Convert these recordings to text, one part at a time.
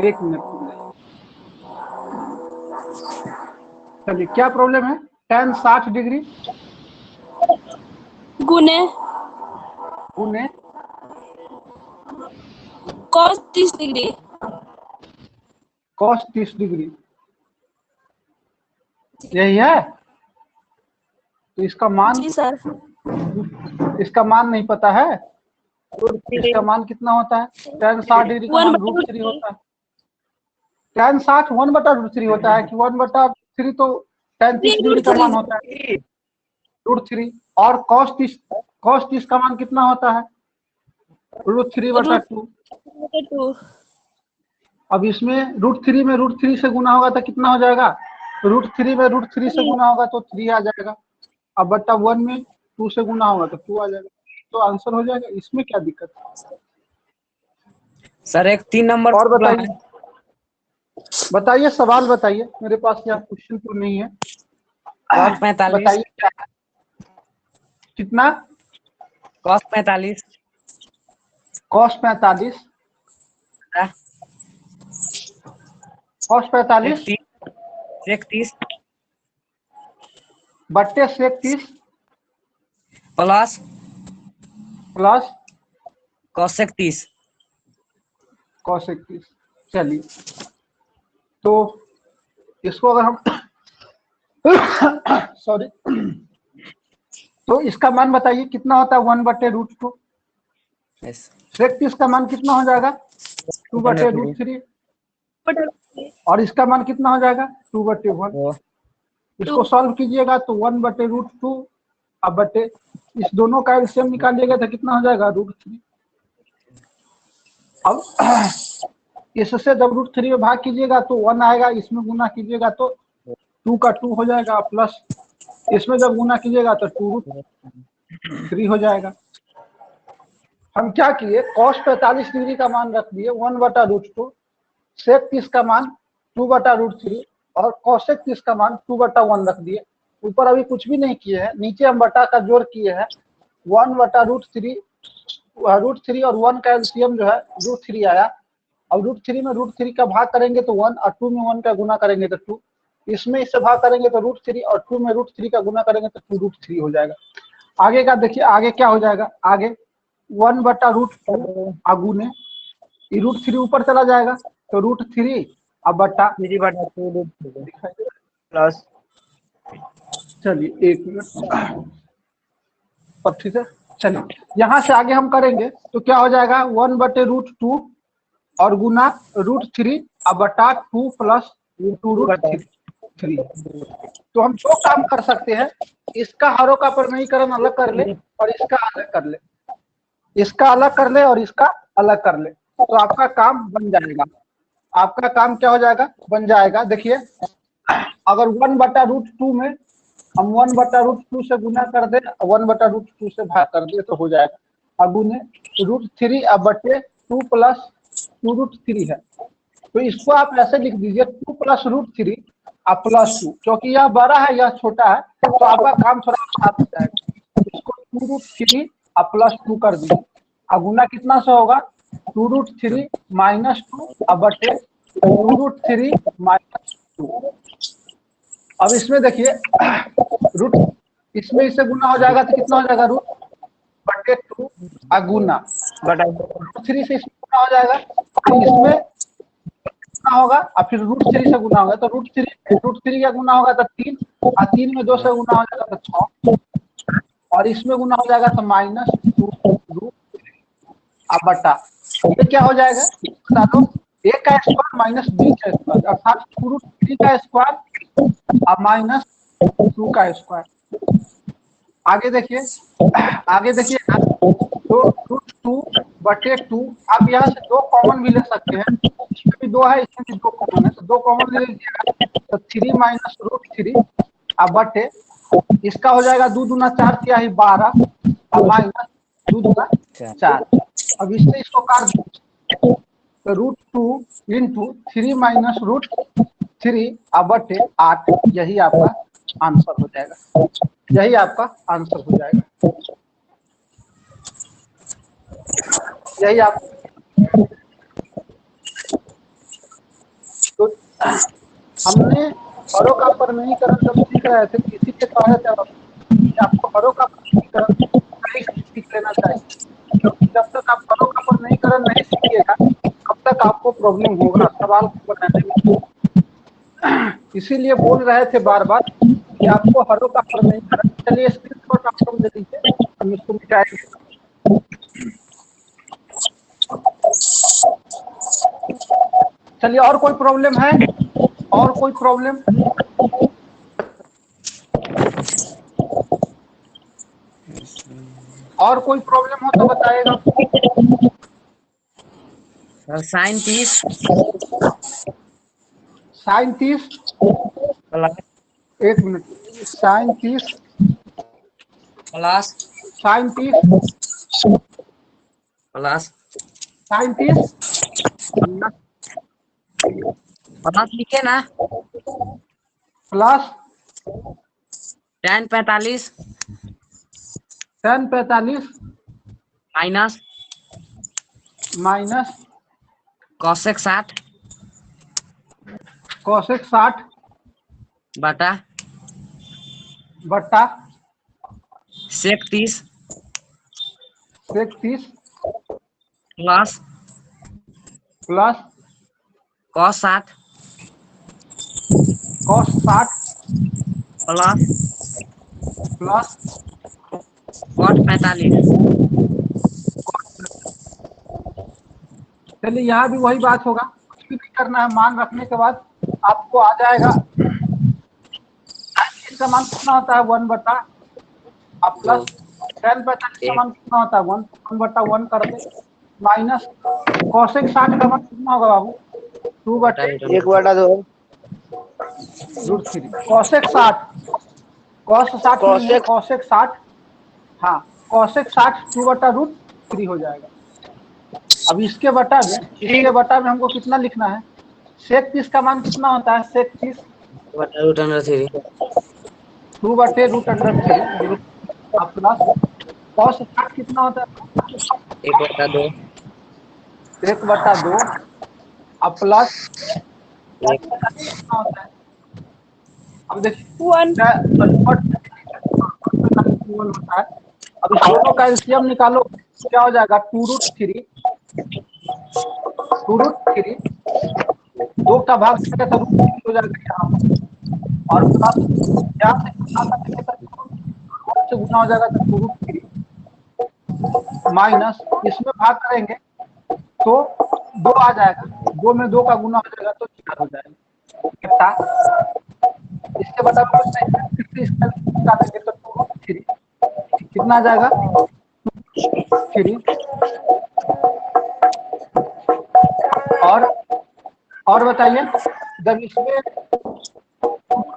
एक मिनट। चलिए क्या प्रॉब्लम है? tan 60 डिग्री गुने गुने cos 30 डिग्री cos 30 डिग्री, यही है। तो इसका मान, जी सर। इसका मान नहीं पता है। इसका मान कितना होता है? tan 60 डिग्री का मान √3 होता है। tan 60 1/√3 होता है कि 1/3? तो tan 30 डिग्री का मान होता है √3। और cos 30 का मान कितना होता है? √3/2। अब इसमें √3 में √3 से गुना होगा तो कितना हो जाएगा? √3 में √3 से गुना होगा तो 3 आ जाएगा। अब बट्टा 1 में 2 से गुना होगा तो 2 आ जाएगा। तो आंसर हो जाएगा। इसमें क्या दिक्कत है? सर एक 3 नंबर और बताइए, बताइए सवाल बताइए। मेरे पास यहाँ क्वेश्चन तो नहीं है। cos 45 बताइए क्या है? कितना? cos 45 cos 45 cos 45 sec 30 बट्टे sec 30 plus plus cosec 30। cos 30। चलिए, तो इसको अगर हम सॉरी, तो इसका मान बताइए कितना होता है? 1/√2। sec 30 का मान कितना हो जाएगा? 2/√3। और इसका मान कितना हो जाएगा? 2/1। इसको सॉल्व कीजिएगा तो 1/√2 अब बटे इस दोनों का एलसीएम निकालिएगा तो कितना हो जाएगा? √3। अब इससे जब √3 में भाग कीजिएगा तो 1 आएगा, इसमें गुना कीजिएगा तो 2 का 2 हो जाएगा, प्लस इसमें जब गुना कीजिएगा तो 2√3 हो जाएगा। हम क्या किए? cos 45 डिग्री का मान रख दिए 1/√2, sec 30 का मान 2/√3 और cosec 30 का मान 2/1 रख दिए। ऊपर अभी कुछ भी नहीं किए हैं, नीचे हम बटा का जोड़ किए हैं। 1/√3 √3 और 1 का एलसीएम जो है √3 आया। अब √3 में √3 का भाग करेंगे तो 1 और 2 में 1 का गुना करेंगे तो 2। इसमें इससे भाग करेंगे तो √3 और 2 में √3 का गुना करेंगे तो 2√3 हो जाएगा। आगे का देखिए, आगे क्या हो जाएगा? आगे 1/√2 अगुने √3 ऊपर चला जाएगा तो √3 अब बट्टा 3/2 प्लस। चलिए एक मिनट पट्टी से। चलिए यहाँ से आगे हम करेंगे तो क्या हो जाएगा? 1/√2 और गुना √3 अब बटा 2 प्लस 2√3। तो हम दो काम कर सकते हैं, इसका हरों का परिमेयीकरण अलग कर ले और इसका अलग कर ले, इसका अलग कर ले और इसका अलग कर ले, तो आपका काम बन जाएगा। आपका काम क्या हो जाएगा? बन जाएगा। देखिए, अगर 1/√2 में हम 1/√2 से गुना कर दे, 1/√2 से भाग कर दे तो हो जाएगा। अब गुने √3 अब बटे 2 प्लस 2√3 है। तो इसको आप ऐसे लिख दीजिए 2 प्लस √3 अब प्लस 2, क्योंकि यह बड़ा है यह छोटा है तो आपका काम थोड़ा आसान हो जाएगा। इसको 2√3 अब प्लस 2 कर दीजिए। अब गुना कितना से होगा? 2√3 माइनस 2 अब बटे 2√3 माइनस 2। अब इसमें देखिए रूट, इसमें इससे गुना हो जाएगा तो कितना हो जाएगा? √2 गुना √3 से इसमें गुना हो जाएगा तो इसमें गुना होगा और फिर √3 से गुना होगा तो √3 का गुना होगा तो 3 और 3 में 2 से गुना हो जाएगा तो 6 और इसमें गुना हो जाएगा तो -2 अब बटा ये क्या हो जाएगा बता दो? a का स्क्वायर माइनस b का स्क्वायर अर्थात 2√3 का स्क्वायर और माइनस 2 का स्क्वायर। आगे देखिए, आगे देखिए तो √2/2 आप यहाँ से 2 कॉमन भी ले सकते हैं। इसमें भी 2 है, इसमें भी 2 कॉमन है तो 2 कॉमन ले लीजिएगा तो 3 माइनस √3 अब बटे इसका हो जाएगा 2 दूना 4 क्या है 12 और माइनस 2 दूना 4। अब इससे इसको काट दीजिए तो √2 इंटू 3 माइनस √3 अब बटे 8। यही आपका आंसर हो जाएगा, यही आपका आंसर हो जाएगा। यही आप हमने हरों का परिमेयीकरण जब सीख रहे थे इसी के कहा जाता है कि आपको हरों का परिमेयीकरण सही से सीख लेना चाहिए, क्योंकि जब तक आप हरों का परिमेयीकरण नहीं सीखिएगा तब तक आपको प्रॉब्लम होगा सवाल बनाने में। इसीलिए बोल रहे थे बार बार कि आपको हरों का परिमेयीकरण, चलिए स्क्रीनशॉट आपको दे दीजिए, हम इसको मिटाएंगे। चलिए, और कोई प्रॉब्लम है? और कोई प्रॉब्लम? और कोई प्रॉब्लम हो तो बताइएगा। साइन 30 साइन 30 प्लस एक minute, sine 30 plus sine 30 plus sine 30 plus लिखे ना, plus tan 45 tan 45 minus minus cosec 60 cosec 60 बटा बट्टा sec 30 sec 30 plus plus cos 60 cos 60 plus plus cot 45। चलिए, यहाँ भी वही बात होगा, कुछ भी नहीं करना है, मान रखने के बाद आपको आ जाएगा। इसका मान कितना होता है 1 बटा, आप प्लस tan 45 का मान कितना होता है 1 बटा 1 कर दे, माइनस कोसेक 60 का मान कितना होगा बाबू 2 बटे 1/2 √3। कोसेक 60 कॉस 60 नहीं है, कोसेक 60, हाँ कोसेक 60 2 बटा √3 हो जाएगा। अब इसके बटा में हमको कितना लिखना है, सेक 30 का मान कितना होता है, सेक 30 √3 2 बटे √3 अब प्लस कॉस 60 कितना होता है 1/2 1/2 अब प्लस कितना होता है, अब देखिए 1 होता है। अब इस दोनों का एलसीएम निकालो, क्या हो जाएगा 2√3 2 का भाग करेंगे तो √3 हो जाएगा यहाँ पर, और प्लस यहाँ से गुना हो जाएगा तो 2√3 माइनस इसमें भाग करेंगे तो 2 आ जाएगा, 2 में 2 का गुना हो जाएगा तो 4 हो जाएगा। इसके बटा में कुछ नहीं, फिर से इसका निकालेंगे तो 2√3 कितना आ जाएगा 3, और बताइए, जब इसमें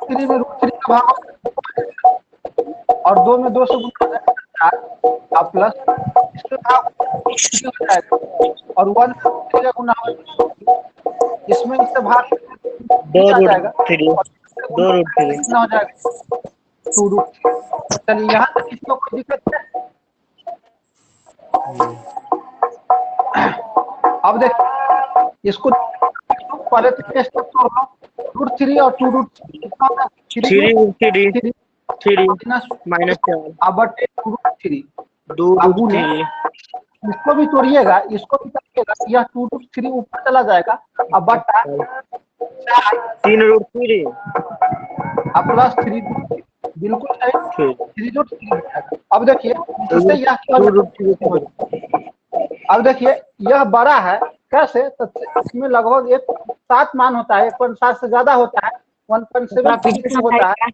3 में √3 का भाग और 2 में 2 से गुना हो जाएगा 4 अब प्लस इसमें भाग हो जाएगा और 1 में √3 का गुना हो जाएगा, इसमें इससे भाग 2 आ जाएगा √3 कितना हो जाएगा 2√3। चलिए, यहाँ तक किसी को कोई दिक्कत है? अब देखिए इसको पहले तो स्टेप तोड़ लो, √3 और 2√3 कितना होगा 3 माइनस 4 अब बटे 2√3 अब गुने, इसको भी तोड़िएगा, इसको भी तोड़िएगा, यह 2√3 ऊपर चला जाएगा अब बटा 3√3 अब प्लस 3√3 बिल्कुल सही 3√3 अब देखिए इससे यह क्या हो जाएगा, अब देखिए यह बड़ा है कैसे, तो इसमें लगभग 1.7 मान होता है, 1.7 से ज्यादा होता है, 1.7 होता है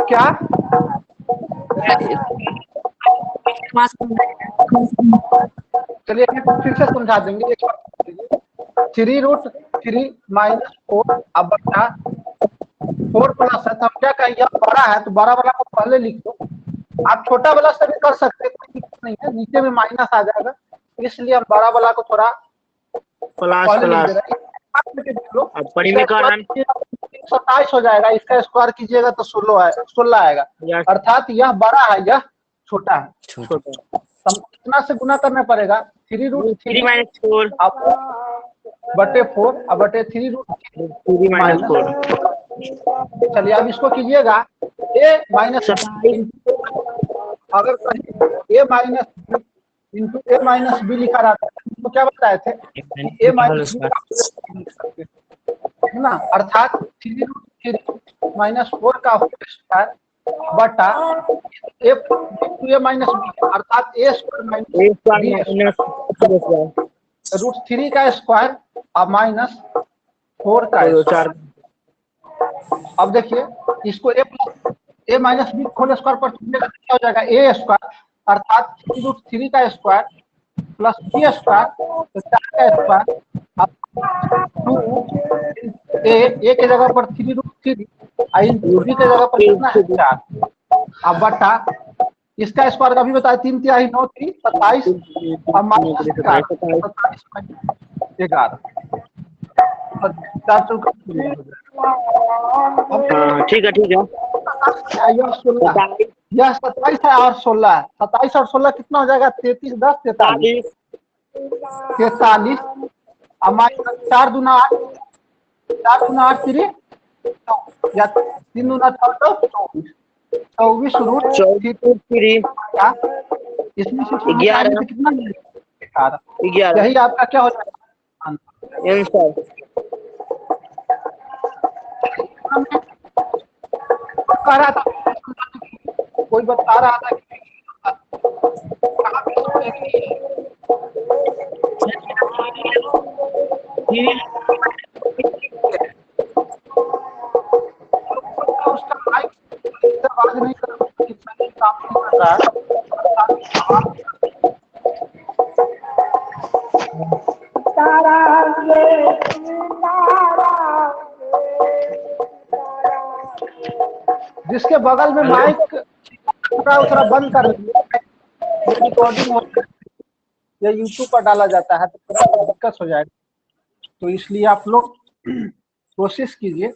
क्या, चलिए फिर से समझा देंगे, 3√3 माइनस 4 अब बटा 4 प्लस है, तो हम क्या कहें यह बड़ा है तो बड़ा वाला को पहले लिख दो, आप छोटा वाला से भी कर सकते हैं, कोई दिक्कत नहीं है, नीचे में माइनस आ जाएगा, इसलिए हम बड़ा वाला को थोड़ा पहले लिख दे रहे हैं। 27 हो जाएगा, इसका स्क्वायर कीजिएगा तो 16 आएगा, अर्थात यह बड़ा है यह छोटा है, कितना से गुना करना पड़ेगा 3√3 3 - 4 अब बटे 4 अब बटे 3√3 3 - 4 चलिए अब इसको कीजिएगा a माइनस, 27 अगर कहीं a minus into A minus B लिखा रहता है तो क्या बताए थे कि ए माइनस बी का लिख सकते है ना, अर्थात 3√3 माइनस 4 का होल स्क्वायर बटा ए माइनस बी अर्थात ए स्क्वायर माइनस बी स्क्वायर √3 का स्क्वायर और माइनस 4 का स्क्वायर। अब देखिए इसको ए माइनस बी होल स्क्वायर पर क्या हो जाएगा ए स्क्वायर अर्थात 3√3 का स्क्वायर प्लस बी स्क्वायर तो 4 का स्क्वायर अब 2 ए के जगह पर 3√3 और इंटू बी के जगह पर कितना है 4 अब बटा इसका स्क्वायर का भी बताया 3 तिहाई 9 3 27 और माइनस 11 ठीक है यह 27 है और 16 है, 27 और 16 कितना हो जाएगा 33 10 43 43 और माइनस 4 दूना 8 4 दूना 8 3 या 3 दूना 6 24 24 इसमें से 11 कितना मिलेगा 11 यही आपका क्या हो जाएगा आंसर। कह रहा था कोई बता रहा था कि उसका आवाज नहीं कर काम नहीं कर रहा जिसके बगल में माइक थोड़ा बंद कर दीजिए, रिकॉर्डिंग या यूट्यूब पर डाला जाता है तो थोड़ा दिक्कत हो जाएगा, तो इसलिए आप लोग कोशिश कीजिए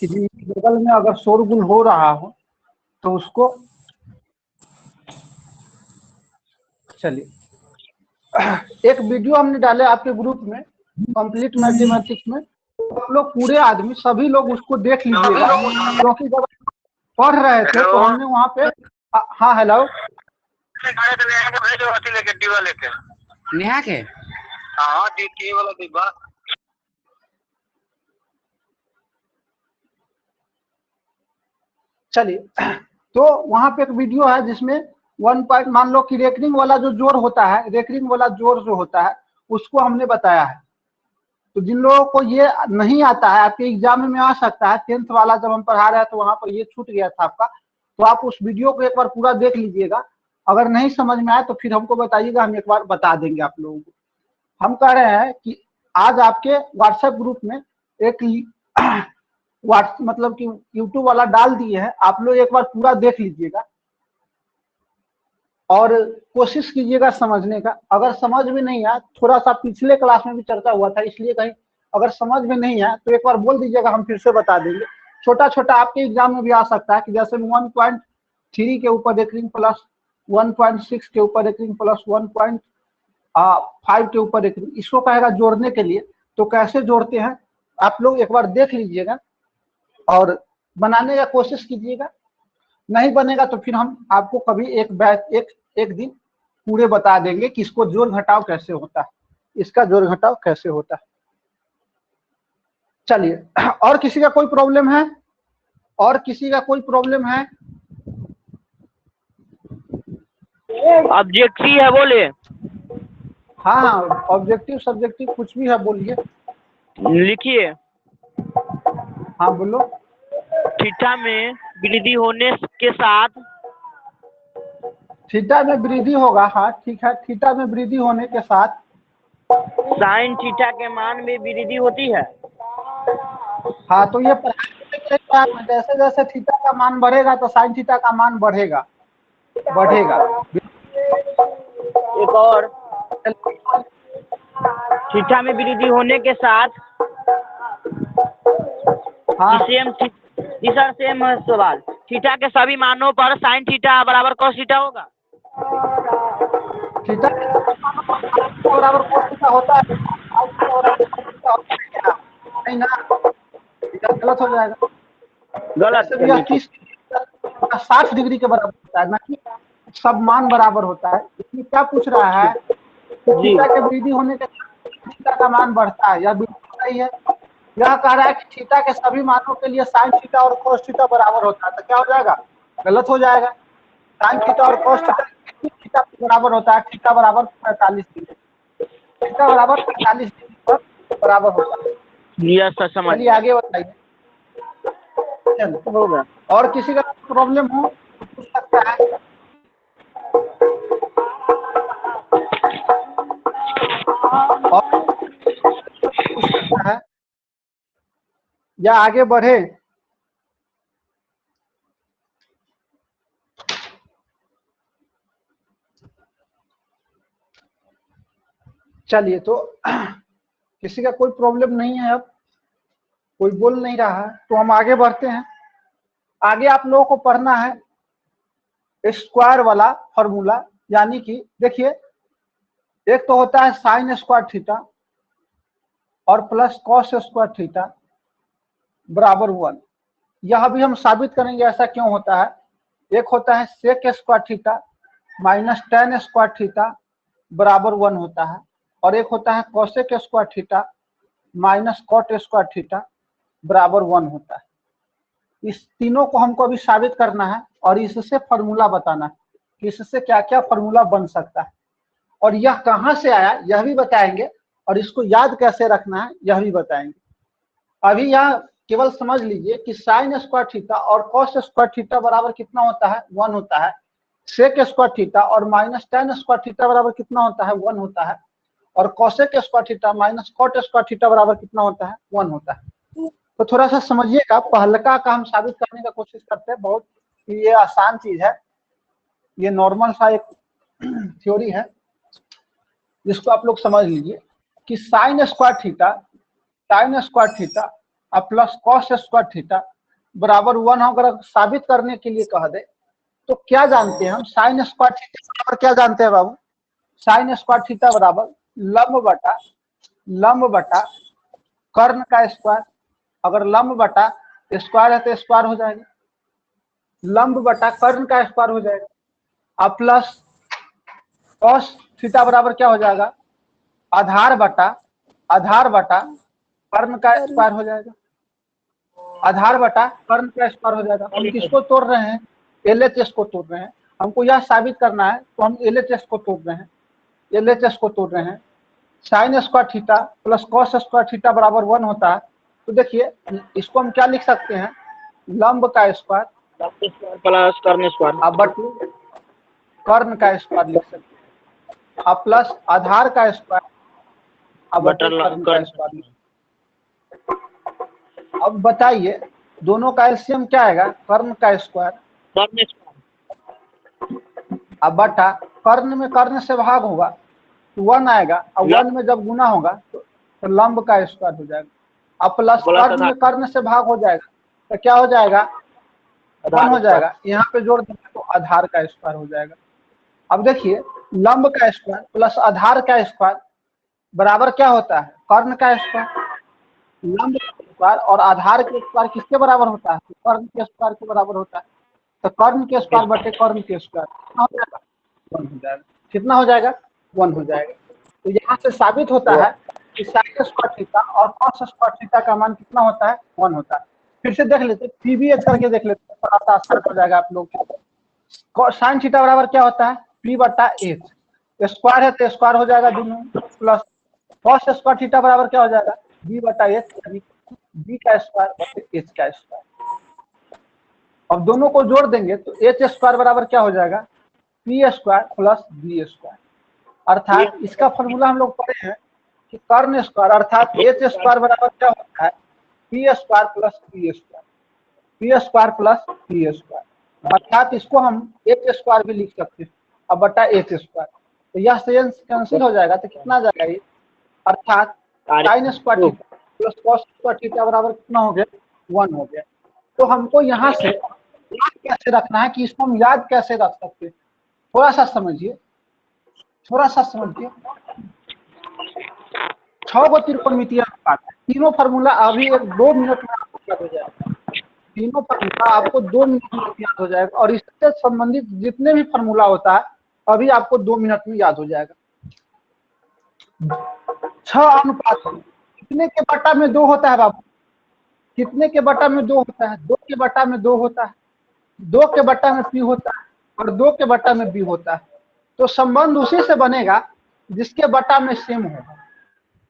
कि बगल में अगर शोरगुल हो रहा हो तो उसको चलिए एक वीडियो हमने डाले आपके ग्रुप में कंप्लीट मैथमेटिक्स में, आप लोग पूरे आदमी सभी लोग उसको देख लीजिएगा क्योंकि जब पढ़ रहे थे तो हमने वहाँ पे हाँ हेलो नेहा के हाँ डी वाला डिब्बा चलिए तो वहाँ पे एक वीडियो है जिसमें 1 पॉइंट मान लो कि रेकरिंग वाला जो जोड़ होता है, रेकरिंग वाला जोड़ जो होता है उसको हमने बताया है। तो जिन लोगों को ये नहीं आता है आपके एग्जाम में आ सकता है, 10th वाला जब हम पढ़ा रहे हैं तो वहाँ पर ये छूट गया था आपका, तो आप उस वीडियो को एक बार पूरा देख लीजिएगा, अगर नहीं समझ में आए तो फिर हमको बताइएगा, हम एक बार बता देंगे आप लोगों को। हम कह रहे हैं कि आज आपके व्हाट्सएप ग्रुप में एक मतलब कि यूट्यूब वाला डाल दिए है, आप लोग एक बार पूरा देख लीजिएगा और कोशिश कीजिएगा समझने का। अगर समझ में नहीं आया, थोड़ा सा पिछले क्लास में भी चर्चा हुआ था इसलिए कहीं अगर समझ में नहीं आया तो एक बार बोल दीजिएगा, हम फिर से बता देंगे। छोटा छोटा आपके एग्जाम में भी आ सकता है कि जैसे 1.3 के ऊपर रेकरिंग प्लस 1.6 के ऊपर रेकरिंग प्लस 1.5 के ऊपर रेकरिंग, इसको कहेगा जोड़ने के लिए, तो कैसे जोड़ते हैं आप लोग एक बार देख लीजिएगा और बनाने का कोशिश कीजिएगा। नहीं बनेगा तो फिर हम आपको कभी एक दिन पूरे बता देंगे कि इसको जोड़ घटाव कैसे होता है, इसका जोड़ घटाव कैसे होता है। चलिए और किसी का कोई प्रॉब्लम है? और किसी का कोई प्रॉब्लम है? ऑब्जेक्टिव है बोले। हाँ हाँ ऑब्जेक्टिव सब्जेक्टिव कुछ भी है बोलिए। लिखिए। हाँ बोलो। थीटा में वृद्धि होने के साथ थीटा में वृद्धि होगा, हाँ ठीक है, थीटा में वृद्धि होने के साथ साइन थीटा के मान में वृद्धि होती है। हाँ तो ये जैसे जैसे थीटा का मान बढ़ेगा तो साइन थीटा का मान बढ़ेगा। एक और, थीटा में वृद्धि होने के साथ हाँ सेम सवाल, थीटा के सभी मानों पर साइन थीटा बराबर cos थीटा होगा। थीटा बराबर cos थीटा होता है, नहीं ना, ये गलत हो जाएगा। गलत वैसे भी यह 30 60 डिग्री के बराबर होता है, ना कि सब मान बराबर होता है। इसमें क्या पूछ रहा है कि जी थीटा के वृद्धि होने के साथ थीटा का मान बढ़ता है, यह बिल्कुल सही है। यह कह रहा है कि थीटा के सभी मानों के लिए साइन थीटा और cos थीटा बराबर होता है, तो क्या हो जाएगा, गलत हो जाएगा। साइन थीटा और cos थीटा थीटा बराबर होता है, थीटा बराबर 45 डिग्री, थीटा बराबर 45 डिग्री पर बराबर होता है। यस सर, समझ चलिए आगे बताइए। चलो, होगा। और किसी का प्रॉब्लम हो तो पूछ सकता है। और पूछ सकता है या आगे बढ़े। चलिए, तो किसी का कोई प्रॉब्लम नहीं है, अब कोई बोल नहीं रहा है, तो हम आगे बढ़ते हैं। आगे आप लोगों को पढ़ना है स्क्वायर वाला फॉर्मूला, यानी कि देखिए, एक तो होता है साइन स्क्वायर थीटा और प्लस कॉस स्क्वायर थीटा बराबर 1। यह भी हम साबित करेंगे ऐसा क्यों होता है। एक होता है sec square theta minus tan square theta बराबर 1 होता है, और एक होता है cosec square theta minus cot square theta बराबर 1 होता है। इस तीनों को हमको अभी साबित करना है और इससे फॉर्मूला बताना है कि इससे क्या क्या फॉर्मूला बन सकता है, और यह कहाँ से आया यह भी बताएंगे, और इसको याद कैसे रखना है यह भी बताएंगे। अभी यहाँ केवल समझ लीजिए कि साइन स्क्वायर थीटा और कॉस स्क्वायर थीटा बराबर कितना होता है, 1 होता है। सेक स्क्वायर थीटा और माइनस टेन स्क्वायर थीटा बराबर कितना होता है, 1 होता है। और cosec square theta minus cot square theta बराबर कितना होता है, 1 होता है। तो थोड़ा सा समझिएगा, पहलका का हम साबित करने का कोशिश करते हैं। बहुत ये आसान चीज है, ये नॉर्मल सा एक थ्योरी है जिसको आप लोग समझ लीजिए कि साइन स्क्वायर थीटा और प्लस कॉस स्क्वायर थीटा बराबर 1 अगर साबित करने के लिए कह दे तो क्या जानते हैं हम, साइन स्क्वायर थीटा बराबर क्या जानते हैं बाबू, साइन स्क्वायर थीटा बराबर लंब बटा कर्ण का स्क्वायर। अगर लंब बटा स्क्वायर है तो स्क्वायर हो जाएगा, लंब बटा कर्ण का स्क्वायर हो जाएगा। अब प्लस कॉस थीटा बराबर क्या हो जाएगा, आधार बटा कर्ण का स्क्वायर हो जाएगा, आधार बटा कर्ण का स्क्वायर हो जाएगा। हम किसको तोड़ रहे हैं, LHS को तोड़ रहे हैं। हमको यह साबित करना है तो हम LHS को तोड़ रहे हैं, LHS को तोड़ रहे हैं। Sign square theta plus cos square theta बराबर 1 होता है। तो देखिए इसको हम क्या लिख सकते हैं, लंब का स्क्वायर प्लस कर्ण स्क्वायर अब बटू कर्ण का स्क्वायर लिख सकते हैं, अब प्लस आधार का स्क्वायर अब बटू कर्ण का स्क्वायर लिख। अब बताइए दोनों का एलसीएम क्या आएगा, कर्ण का स्क्वायर कर्ण अब बटा कर्ण में कर्ण से भाग होगा तो 1 आएगा, और 1 में जब गुना होगा तो लंब का स्क्वायर हो जाएगा। अब प्लस कर्ण में कर्ण से भाग हो जाएगा तो क्या हो जाएगा, 1 हो जाएगा। यहाँ पे जोड़ देंगे तो आधार का स्क्वायर हो जाएगा। अब देखिए लंब का स्क्वायर प्लस आधार का स्क्वायर बराबर क्या होता है, कर्ण का स्क्वायर। लंब का स्क्वायर और आधार के स्क्वायर किसके बराबर होता है, कर्ण के स्क्वायर के बराबर होता है। तो कर्ण के स्क्वायर बटे कर्ण के स्क्वायर कितना हो जाएगा, 1 हो जाएगा। कितना हो जाएगा, 1 हो जाएगा। तो यहाँ से साबित होता है कि साइन स्क्वायर थीटा और कॉस स्क्वायर थीटा का मान कितना होता है, 1 होता है। फिर से देख लेते, PBH करके देख लेते, थोड़ा सा आसान हो जाएगा आप लोग। साइन थीटा बराबर क्या होता है, P बटा H, स्क्वायर है तो स्क्वायर हो जाएगा दोनों, प्लस कॉस स्क्वायर थीटा बराबर क्या हो जाएगा, B बटा H, यानी B का स्क्वायर बटे H का स्क्वायर। अब दोनों को जोड़ देंगे तो H स्क्वायर बराबर क्या हो जाएगा, P square plus B square. अर्थात इसका फॉर्मूला हम लोग पढ़े हैं कि कर्ण स्क्वायर अर्थात H स्क्वायर बराबर क्या होता है, P square plus P square, P square plus P square. अर्थात इसको हम H स्क्वायर भी लिख सकते हैं अब बटा H स्क्वायर। तो यह से कैंसिल हो जाएगा तो कितना आ जाएगा ये, अर्थात sign square theta plus cos square theta बराबर कितना हो गया, 1 हो गया। तो हमको यहाँ से याद कैसे रखना है कि इसको हम याद कैसे रख सकते हैं, थोड़ा सा समझिए, थोड़ा सा समझिए। 6 गो त्रिकोणमितीय अनुपात है, तीनों फार्मूला अभी 2 मिनट में आपको याद हो जाएगा। तीनों फार्मूला आपको 2 मिनट में याद हो जाएगा और इससे संबंधित जितने भी फार्मूला होता है अभी आपको 2 मिनट में याद हो जाएगा। 6:2 कितने के बटा में 2 होता है बाबू? कितने के बटा में 2 होता है? 2 के बटा में 2 होता है। 2 के बटा में p होता है और 2 के बटा में b होता है। तो संबंध उसी से बनेगा जिसके बटा में सेम होगा।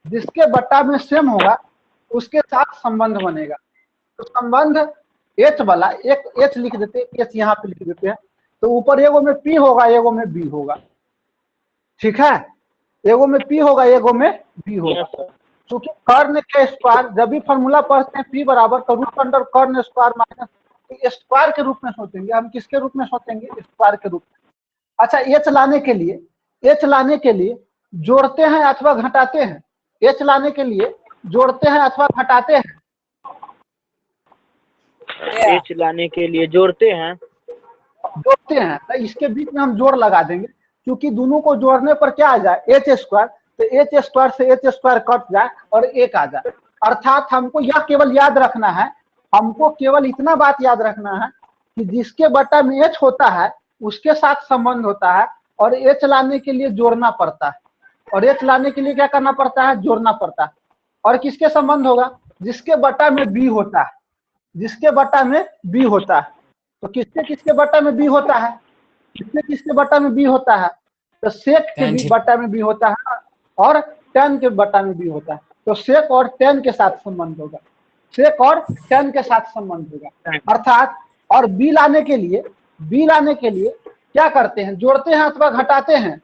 जिसके बटा में सेम होगा उसके साथ संबंध बनेगा। तो संबंध h वाला, एक h लिख देते हैं, h यहाँ पे लिख देते हैं। तो ऊपर एगो में p होगा, एगो में b होगा। ठीक है, एगो में p होगा, एगो में b होगा। क्योंकि कर्ण के स्क्वायर जब भी फॉर्मूला पढ़ते हैं p बराबर तो रूट अंडर कर्ण स्क्वायर माइनस स्क्वायर के रूप में सोचेंगे। हम किसके रूप में सोचेंगे? स्क्वायर के रूप में। अच्छा, h लाने के लिए जोड़ते हैं अथवा घटाते हैं? h लाने के लिए जोड़ते हैं अथवा घटाते हैं? h लाने के लिए जोड़ते हैं। तो इसके बीच में हम जोड़ लगा देंगे क्योंकि दोनों को जोड़ने पर क्या आ जाए? h square. तो h स्क्वायर से h स्क्वायर कट जाए और 1 आ जाए। अर्थात हमको यह केवल याद रखना है, हमको केवल इतना बात याद रखना है कि जिसके बटा में h होता है उसके साथ संबंध होता है और h लाने के लिए जोड़ना पड़ता है। और h लाने के लिए क्या करना पड़ता है? जोड़ना पड़ता है। और किसके संबंध होगा? जिसके बटा में b होता है। जिसके बटा में b होता है। तो किसके बटा में b होता है? किसके बटा में b होता है? तो सेक के बटा में b होता है और tan के बटा में b होता है। तो सेक और tan के साथ संबंध होगा। सेक और tan के साथ संबंध होगा। अर्थात और b लाने के लिए क्या करते हैं? जोड़ते हैं अथवा घटाते हैं?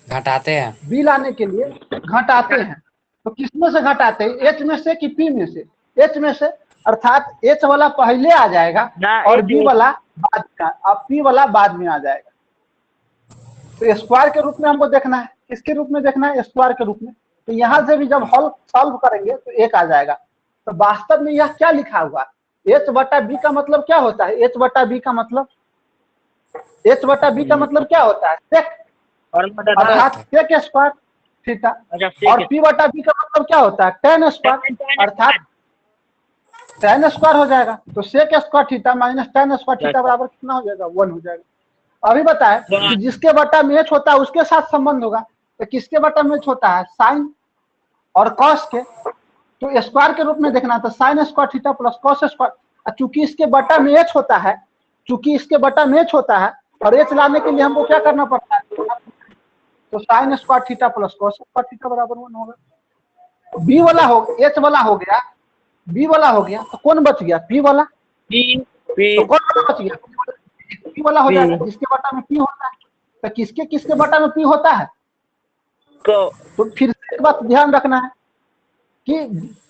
घटाते हैं। b लाने के लिए घटाते हैं। तो किसमें से घटाते हैं? h में से कि p में से? h में से। अर्थात h वाला पहले आ जाएगा और b वाला बाद में, अब p वाला बाद में आ जाएगा। तो स्क्वायर के रूप में हमको देखना है। किसके रूप में देखना है? स्क्वायर के रूप में। तो यहां से भी जब हल सॉल्व करेंगे तो 1 आ जाएगा। तो वास्तव में यह क्या लिखा हुआ? h बटा b का मतलब क्या होता है? h बटा b का मतलब क्या होता है? सेक, अर्थात सेक स्क्वायर थीटा। और p बटा b का मतलब क्या होता है? tan स्क्वायर, अर्थात tan स्क्वायर हो जाएगा। तो sec square theta minus tan square theta बराबर कितना हो जाएगा? 1 हो जाएगा। अभी बताएं कि जिसके बटा में h होता है उसके साथ संबंध होगा। तो किसके बटा में h होता है? साइन और कॉस के। तो स्क्वायर के रूप में देखना तो sign square theta plus cos square. चूंकि इसके बटा में h होता है, और h लाने के लिए हमको क्या करना पड़ता है? तो sign square theta plus cos square theta बराबर 1 होगा। b वाला हो, h वाला हो गया, b वाला हो गया। तो कौन बच गया? p वाला। तो कौन वाला बच गया? p वाला हो जाएगा जिसके बटा में p होता है। तो किसके बटा में p होता है? तो फिर से एक बात ध्यान रखना है कि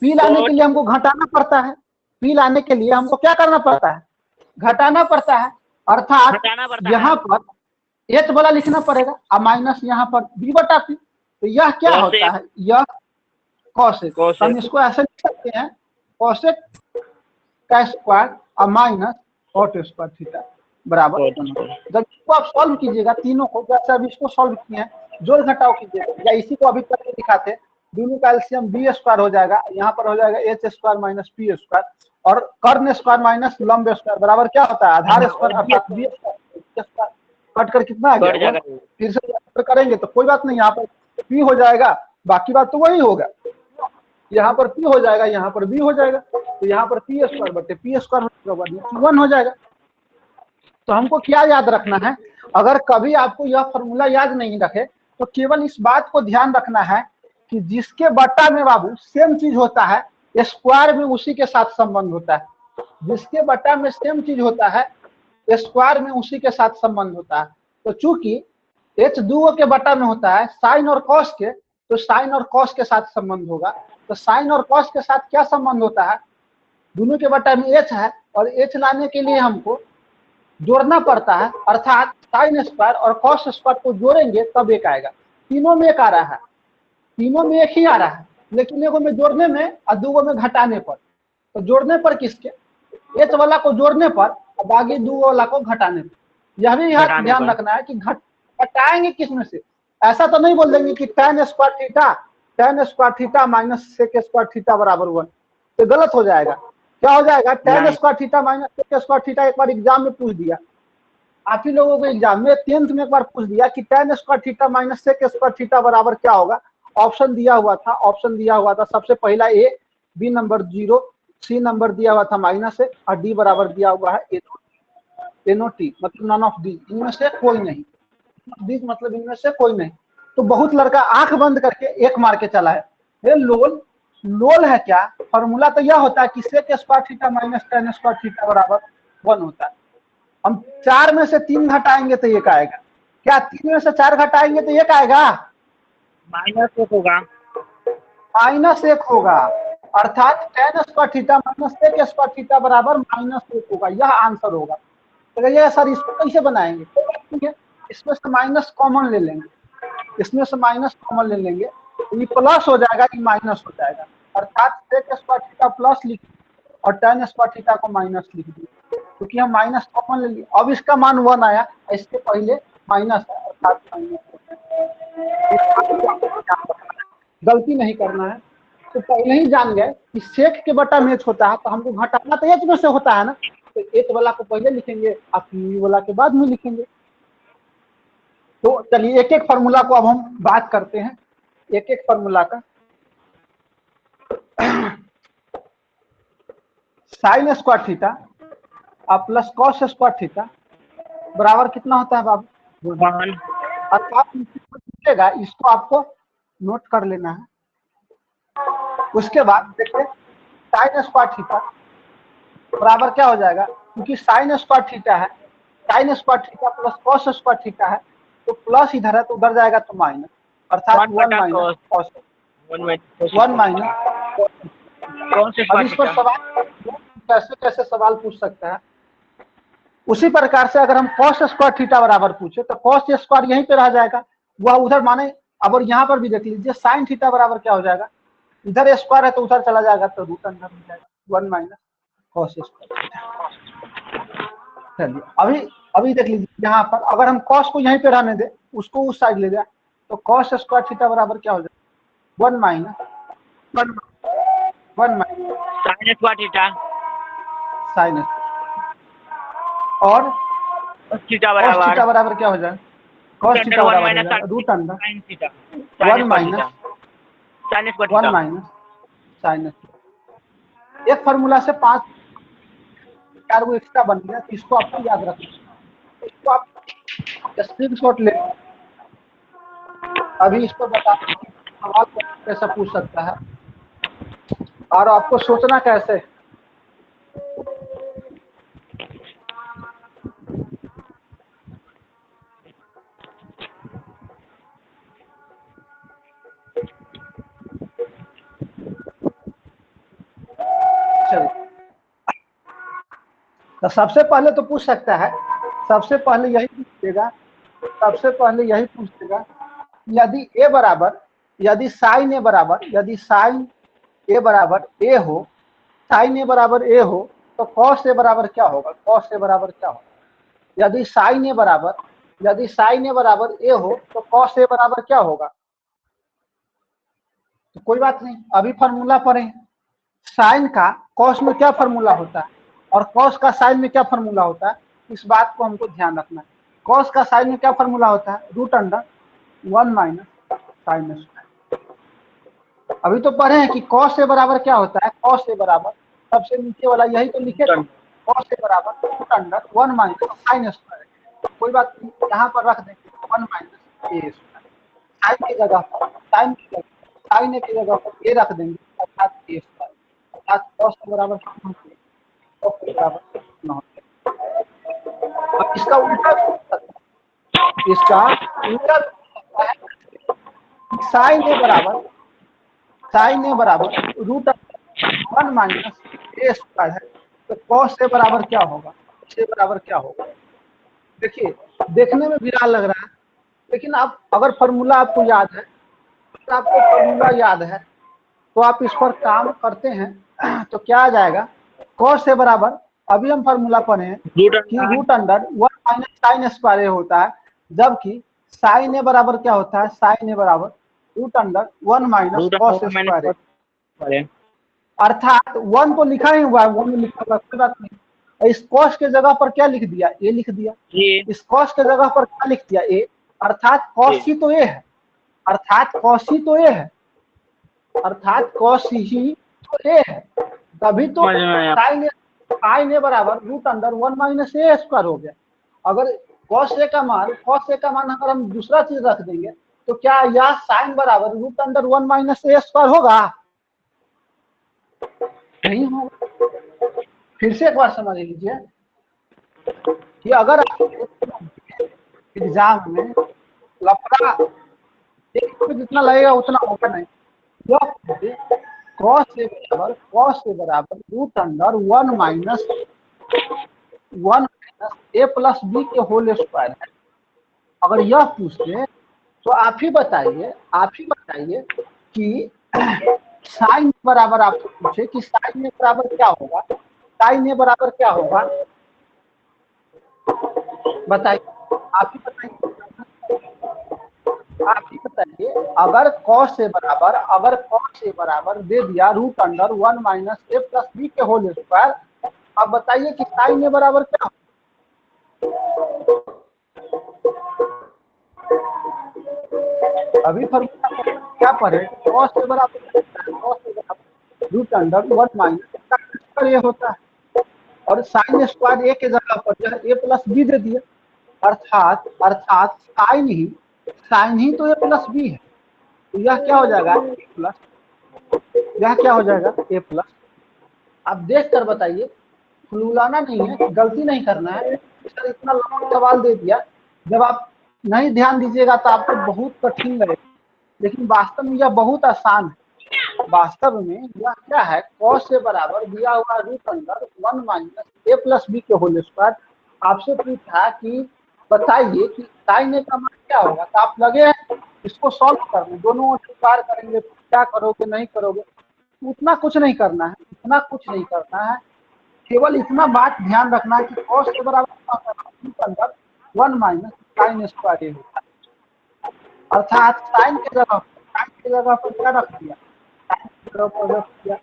p लाने के लिए हमको घटाना पड़ता है। p लाने के लिए हमको क्या करना पड़ता है? घटाना पड़ता है। अर्थात यहाँ पर h वाला लिखना पड़ेगा और माइनस यहाँ पर b बटा p। तो यह क्या होता है? यह कॉसेक। हम इसको ऐसे लिख सकते हैं, कॉसेक का स्क्वायर और माइनस कॉट स्क्वायर थीटा बराबर। जब इसको आप सॉल्व कीजिएगा तीनों को, जैसे अभी इसको सॉल्व किए हैं, जोड़ घटाव कीजिएगा या इसी को अभी करके दिखाते हैं। दोनों का एलसीएम b स्क्वायर हो जाएगा, यहाँ पर हो जाएगा h square minus p square और कर्ण स्क्वायर माइनस लंब स्क्वायर बराबर क्या होता है? आधार स्क्वायर, अर्थात b स्क्वायर कट कर कितना आ गया? फिर से करेंगे तो कोई बात नहीं, यहाँ पर p हो जाएगा, बाकी बात तो वही होगा। यहाँ पर p हो जाएगा, यहाँ पर b हो जाएगा। तो यहाँ पर p स्क्वायर बटे p स्क्वायर 1 हो जाएगा। तो हमको क्या याद रखना है? अगर कभी आपको यह फॉर्मूला याद नहीं रखे तो केवल इस बात को ध्यान रखना है कि जिसके बटा में बाबू सेम चीज होता है, स्क्वायर में उसी के साथ संबंध होता है। जिसके बटा में सेम चीज होता है, स्क्वायर में उसी के साथ संबंध होता है। तो चूंकि h दो के बटा में होता है साइन और कॉस के, तो साइन और कॉस के साथ संबंध होगा। तो साइन और कॉस के साथ क्या संबंध होता है? दोनों के बटा में h है और h लाने के लिए हमको जोड़ना पड़ता है। अर्थात साइन स्क्वायर और कॉस स्क्वायर को जोड़ेंगे तब 1 आएगा। तीनों में 1 आ रहा है, तीनों में 1 ही आ रहा है, लेकिन एगो में जोड़ने में और दूगो में घटाने पर। तो जोड़ने पर किसके? h वाला को जोड़ने पर और बाकी दूगो वाला को घटाने पर। यह भी ध्यान रखना है कि घटाएंगे किस में से। ऐसा तो नहीं बोल देंगे कि tan square theta tan square theta minus sec square theta बराबर 1। तो गलत हो जाएगा। क्या हो जाएगा? tan square theta minus sec square theta एक बार एग्जाम में पूछ दिया, आप ही लोगों को एग्जाम में 10th में एक बार पूछ दिया कि tan square theta minus sec square theta बराबर क्या होगा। ऑप्शन दिया हुआ था, सबसे पहला A, B number 0, C number दिया हुआ था -1 और डी बराबर दिया हुआ है NOT, मतलब नन ऑफ दी, इनमें से कोई नहीं। मतलब इनमें से कोई नहीं। तो बहुत लड़का आंख बंद करके एक मार के चला है। ये लोल है क्या? फॉर्मूला तो यह होता है कि sec square theta minus tan square theta बराबर 1 होता है। हम 4 में से 3 घटाएंगे तो 1 आएगा। क्या 3 में से 4 घटाएंगे तो 1 आएगा? -1 होगा। -1 होगा, अर्थात tan square theta minus sec square theta बराबर -1 होगा। यह आंसर होगा। तो कहिए सर इसको कैसे बनाएंगे? कोई बात नहीं है, इसमें से माइनस कॉमन ले लेंगे, तो ये प्लस हो जाएगा, ये माइनस हो जाएगा, अर्थात सेक स्क्वायर थीटा प्लस लिख और tan स्क्वायर थीटा को माइनस लिख दिए, क्योंकि हम माइनस कॉमन ले लिए। अब इसका मान 1 आया, इसके पहले माइनस है, अर्थात माइनस। गलती नहीं करना है। तो पहले ही जान गए कि सेक के बटा में होता है, तो हमको घटाना तो 1 में से होता है ना, तो 1 वाला को पहले लिखेंगे और पी वाला के बाद में लिखेंगे। तो चलिए एक एक फार्मूला को अब हम बात करते हैं, एक एक फार्मूला का। साइन स्क्वायर थीटा और प्लस कॉस स्क्वायर थीटा बराबर कितना होता है बाबू? 1। अर्थात लिखेगा, इसको आपको नोट कर लेना है। उसके बाद देखिए साइन स्क्वायर थीटा बराबर क्या हो जाएगा, क्योंकि साइन स्क्वायर थीटा है, sign square theta plus cos square theta है, तो प्लस इधर है तो उधर जाएगा तो माइनस, अर्थात 1 माइनस कॉस, 1 माइनस। अब इस पर सवाल कैसे कैसे सवाल पूछ सकता है। उसी प्रकार से अगर हम कॉस स्क्वायर थीटा बराबर पूछे तो कॉस स्क्वायर यहीं पे रह जाएगा, वह उधर माने। अब और यहाँ पर भी देख लीजिए साइन थीटा बराबर क्या हो जाएगा, इधर स्क्वायर है तो उधर चला जाएगा तो रूट अंदर हो जाएगा, 1 माइनस कॉस स्क्वायर। चलिए अभी देख लीजिए, यहाँ पर अगर हम कॉस को यहीं पे रहने दे, उसको उस साइड ले जाए, तो कॉस स्क्वायर थीटा बराबर क्या हो जाएगा, 1 minus sine square theta sine, और थीटा कॉस थीटा बराबर क्या हो जाएगा, कॉस थीटा बराबर root under sine theta 1 minus sine square 1 minus sine. एक फार्मूला से 5-4 वो एक्स्ट्रा बन गया, तो इसको आपको याद रखना। इसको आप स्क्रीनशॉट ले, अभी इसको बता सवाल कैसा पूछ सकता है और आपको सोचना कैसे। तो सबसे पहले तो पूछ सकता है, सबसे पहले यही पूछेगा यदि ए बराबर, यदि साइन ए बराबर, यदि साइन ए बराबर ए हो, साइन ए बराबर ए हो तो कॉस ए बराबर क्या होगा, कॉस ए बराबर क्या होगा। यदि साइन ए बराबर ए हो तो कॉस ए बराबर क्या होगा। तो कोई बात नहीं, अभी फार्मूला पढ़ें। साइन का कॉस में क्या फार्मूला होता है और कॉस का साइन में क्या फार्मूला होता है, इस बात को हमको ध्यान रखना है। कॉस का साइन में क्या फार्मूला होता है, root under 1 minus sine square. अभी तो पढ़े हैं कि कॉस ए बराबर क्या होता है, कॉस ए बराबर सबसे नीचे वाला यही तो लिखे, कॉस ए बराबर root under 1 minus sine square. कोई बात नहीं, यहाँ पर रख देंगे 1 माइनस ए स्क्वायर, साइन की जगह साइन ए की जगह पर ए रख देंगे, अर्थात ए स्क्वायर, अर्थात कॉस के बराबर इसका उल्टा, साइन ए बराबर रूट 1 माइनस ए स्क्वायर है, तो कॉस ए बराबर क्या होगा, ए बराबर क्या होगा। देखिए देखने में विराल लग रहा है, लेकिन आप अगर फार्मूला आपको याद है, तो आप इस पर काम करते हैं तो क्या आ जाएगा, कॉस ए बराबर, अभी हम फार्मूला पढ़े हैं कि root under 1 minus sine square A होता है, जबकि साइन ए बराबर क्या होता है, साइन ए बराबर root under 1 minus cos square A. अरे अर्थात 1 तो लिखा ही हुआ है, 1 लिखा हुआ कोई बात नहीं। इस कॉस के जगह पर क्या लिख दिया, ए लिख दिया। ये इस कॉस के जगह पर क्या लिख दिया, ए। अर्थात कॉस ही तो ए है, अर्थात कॉस ही तो ए है, अर्थात कॉस ही तो ए है। तभी तो समझ में आया। साइन ए बराबर रूट अंडर 1 माइनस ए स्क्वायर हो गया। अगर कॉस ए का मान अगर हम दूसरा चीज रख देंगे तो क्या यह साइन बराबर रूट अंडर 1 माइनस ए स्क्वायर होगा? नहीं होगा। फिर से एक बार समझ लीजिए कि अगर एग्जाम में लफड़ा जितना लगेगा उतना होगा नहीं। कॉस ए बराबर रूट अंडर 1 माइनस ए प्लस बी के होल स्क्वायर है। अगर यह पूछते तो आप ही बताइए कि साइन बराबर आपसे पूछे कि साइन ए बराबर क्या होगा, साइन ए बराबर क्या होगा, बताइए, आप ही बताइए। अगर कॉस ए बराबर दे दिया रूट अंडर 1 माइनस ए प्लस बी के होल स्क्वायर, अब बताइए कि साइन ए बराबर क्या होगा? अभी फॉर्मूला क्या पढ़े, कॉस ए बराबर रूट अंडर 1 माइनस ये होता है, और साइन स्क्वायर ए के जगह पर जो है ए प्लस बी दे दिया। अर्थात साइन ही तो ए प्लस बी है। तो यह क्या हो जाएगा, ए प्लस, यह क्या हो जाएगा, ए प्लस। आप देख कर बताइए, फुलौना नहीं है, गलती नहीं करना है। सर इतना लंबा सवाल दे दिया, जब आप नहीं ध्यान दीजिएगा तो आपको बहुत कठिन लगेगा, लेकिन वास्तव में यह बहुत आसान है। वास्तव में यह क्या है, कॉस ए बराबर दिया हुआ रूट अंडर 1 माइनस ए प्लस बी के होल स्क्वायर। आपसे पूछा कि बताइए कि साइन ए का मान क्या होगा, तो आप लगे हैं इसको सॉल्व करने, दोनों ओर पार करेंगे, क्या करोगे नहीं करोगे, उतना कुछ नहीं करना है, केवल इतना बात ध्यान रखना है कि कॉस के बराबर 1 माइनस साइन स्क्वायर ए होता है। अर्थात साइन के जगह पर क्या रख दिया, साइन की जगह पर रख दिया,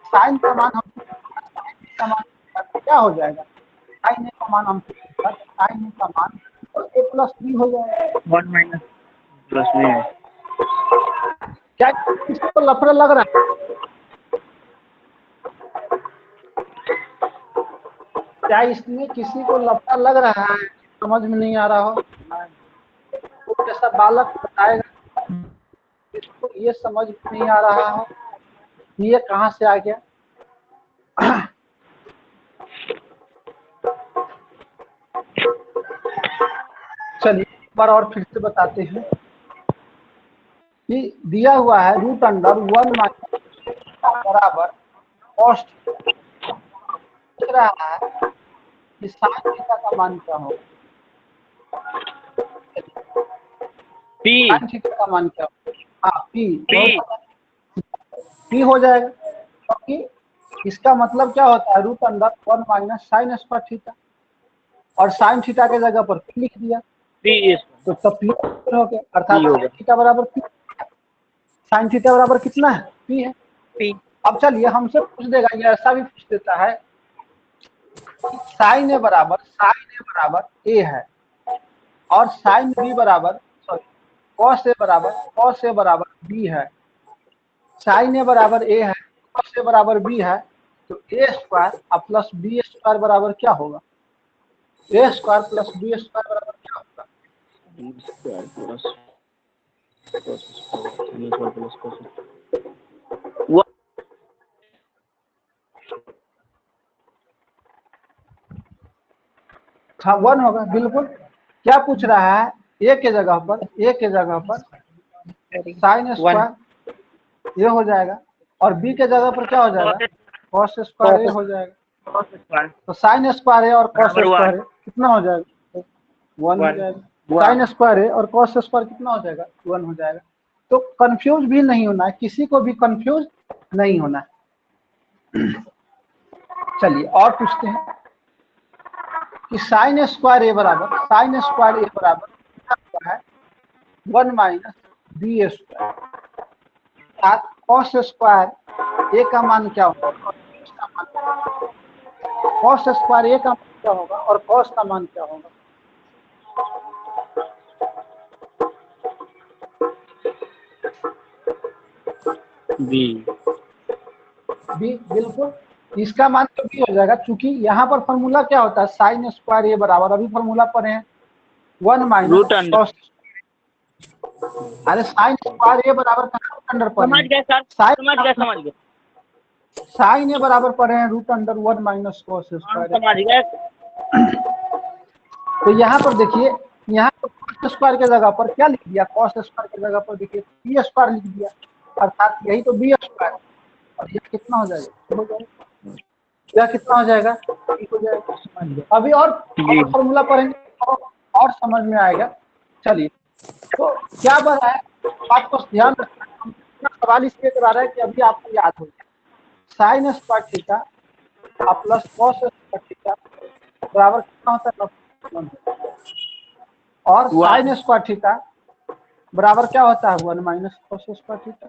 साइन का मान हम क्या हो जाएगा, साइन ए का मान हम साइन ए का मान ए प्लस बी हो जाएगा। 1 माइनस प्लस में है। क्या इसको लफड़ा लग रहा है? क्या इसमें किसी को लफड़ा लग रहा है, समझ में नहीं आ रहा हो? तो कैसा बालक बताएगा इसको ये समझ में नहीं आ रहा हो, ये कहाँ से आ गया? चलिए एक बार और फिर से बताते हैं कि दिया हुआ है रूट अंडर 1 माइनस बराबर कॉस दिख रहा है कि साइन थीटा का मान क्या होगा, पी साइन थीटा का मान क्या होगा? हाँ पी पी हो जाएगा, क्योंकि इसका मतलब क्या होता है, root under 1 minus sine square theta, और साइन थीटा के जगह पर पी लिख दिया, पी तो तब पी हो गया। अर्थात साइन थीटा बराबर पी, साइन थीटा बराबर कितना है, पी है। पी अब चलिए हमसे पूछ देगा, ये ऐसा भी पूछ देता है साइन ए बराबर ए है, और साइन बी बराबर कॉस ए बराबर बी है। साइन ए बराबर ए है, कॉस ए बराबर बी है, तो ए स्क्वायर प्लस बी स्क्वायर बराबर क्या होगा, ए स्क्वायर प्लस बी स्क्वायर बराबर क्या होगा? हाँ 1 होगा बिल्कुल। क्या पूछ रहा है, ए के जगह पर साइन स्क्वायर ये हो जाएगा, और बी के जगह पर क्या हो जाएगा, कॉस स्क्वायर ए हो जाएगा। तो साइन स्क्वायर है और कॉस स्क्वायर है कितना हो जाएगा, 1 हो जाएगा। साइन स्क्वायर है और कॉस स्क्वायर कितना हो जाएगा, 1 हो जाएगा। तो कंफ्यूज भी नहीं होना है, किसी को भी कंफ्यूज नहीं होना है। चलिए और पूछते हैं कि साइन स्क्वायर ए बराबर क्या होता है, 1 minus B square. Cos square A का मान क्या होगा, कॉस स्क्वायर ए का मान क्या होगा और कॉस का मान क्या होगा। बी बी, बिल्कुल इसका मान तो बी हो जाएगा, क्योंकि यहाँ पर फॉर्मूला क्या होता है, साइन स्क्वायर ए बराबर, अभी फॉर्मूला पर है 1 माइनस रूट अंडर। कॉस। अरे साइन स्क्वायर ए बराबर रूट अंडर पर समझ है, गए सर, समझ गए समझ गए। साइन ए बराबर पर है रूट अंडर 1 माइनस कॉस हाँ स्क्वायर। समझ गए। तो यहाँ पर देखिए, यहाँ पर कॉस स्क्वायर के जगह पर क्या लिख दिया, कॉस स्क्वायर के जगह पर देखिए बी स्क्वायर लिख दिया, अर्थात यही तो बी स्क्वायर। और यह कितना हो जाएगा, हो जाएगा, यह कितना हो जाएगा, हो जाएगा। अभी और फॉर्मूला पढ़ेंगे और समझ में आएगा। चलिए, तो क्या बना है, बात को ध्यान रखना, सवाल इसलिए करा रहा है कि अभी आपको याद हो जाए, sign square theta plus cos square theta बराबर कितना होता है, और साइन स्क्वायर थीटा बराबर क्या होता है 1 माइनस कॉस स्क्वायर थीटा,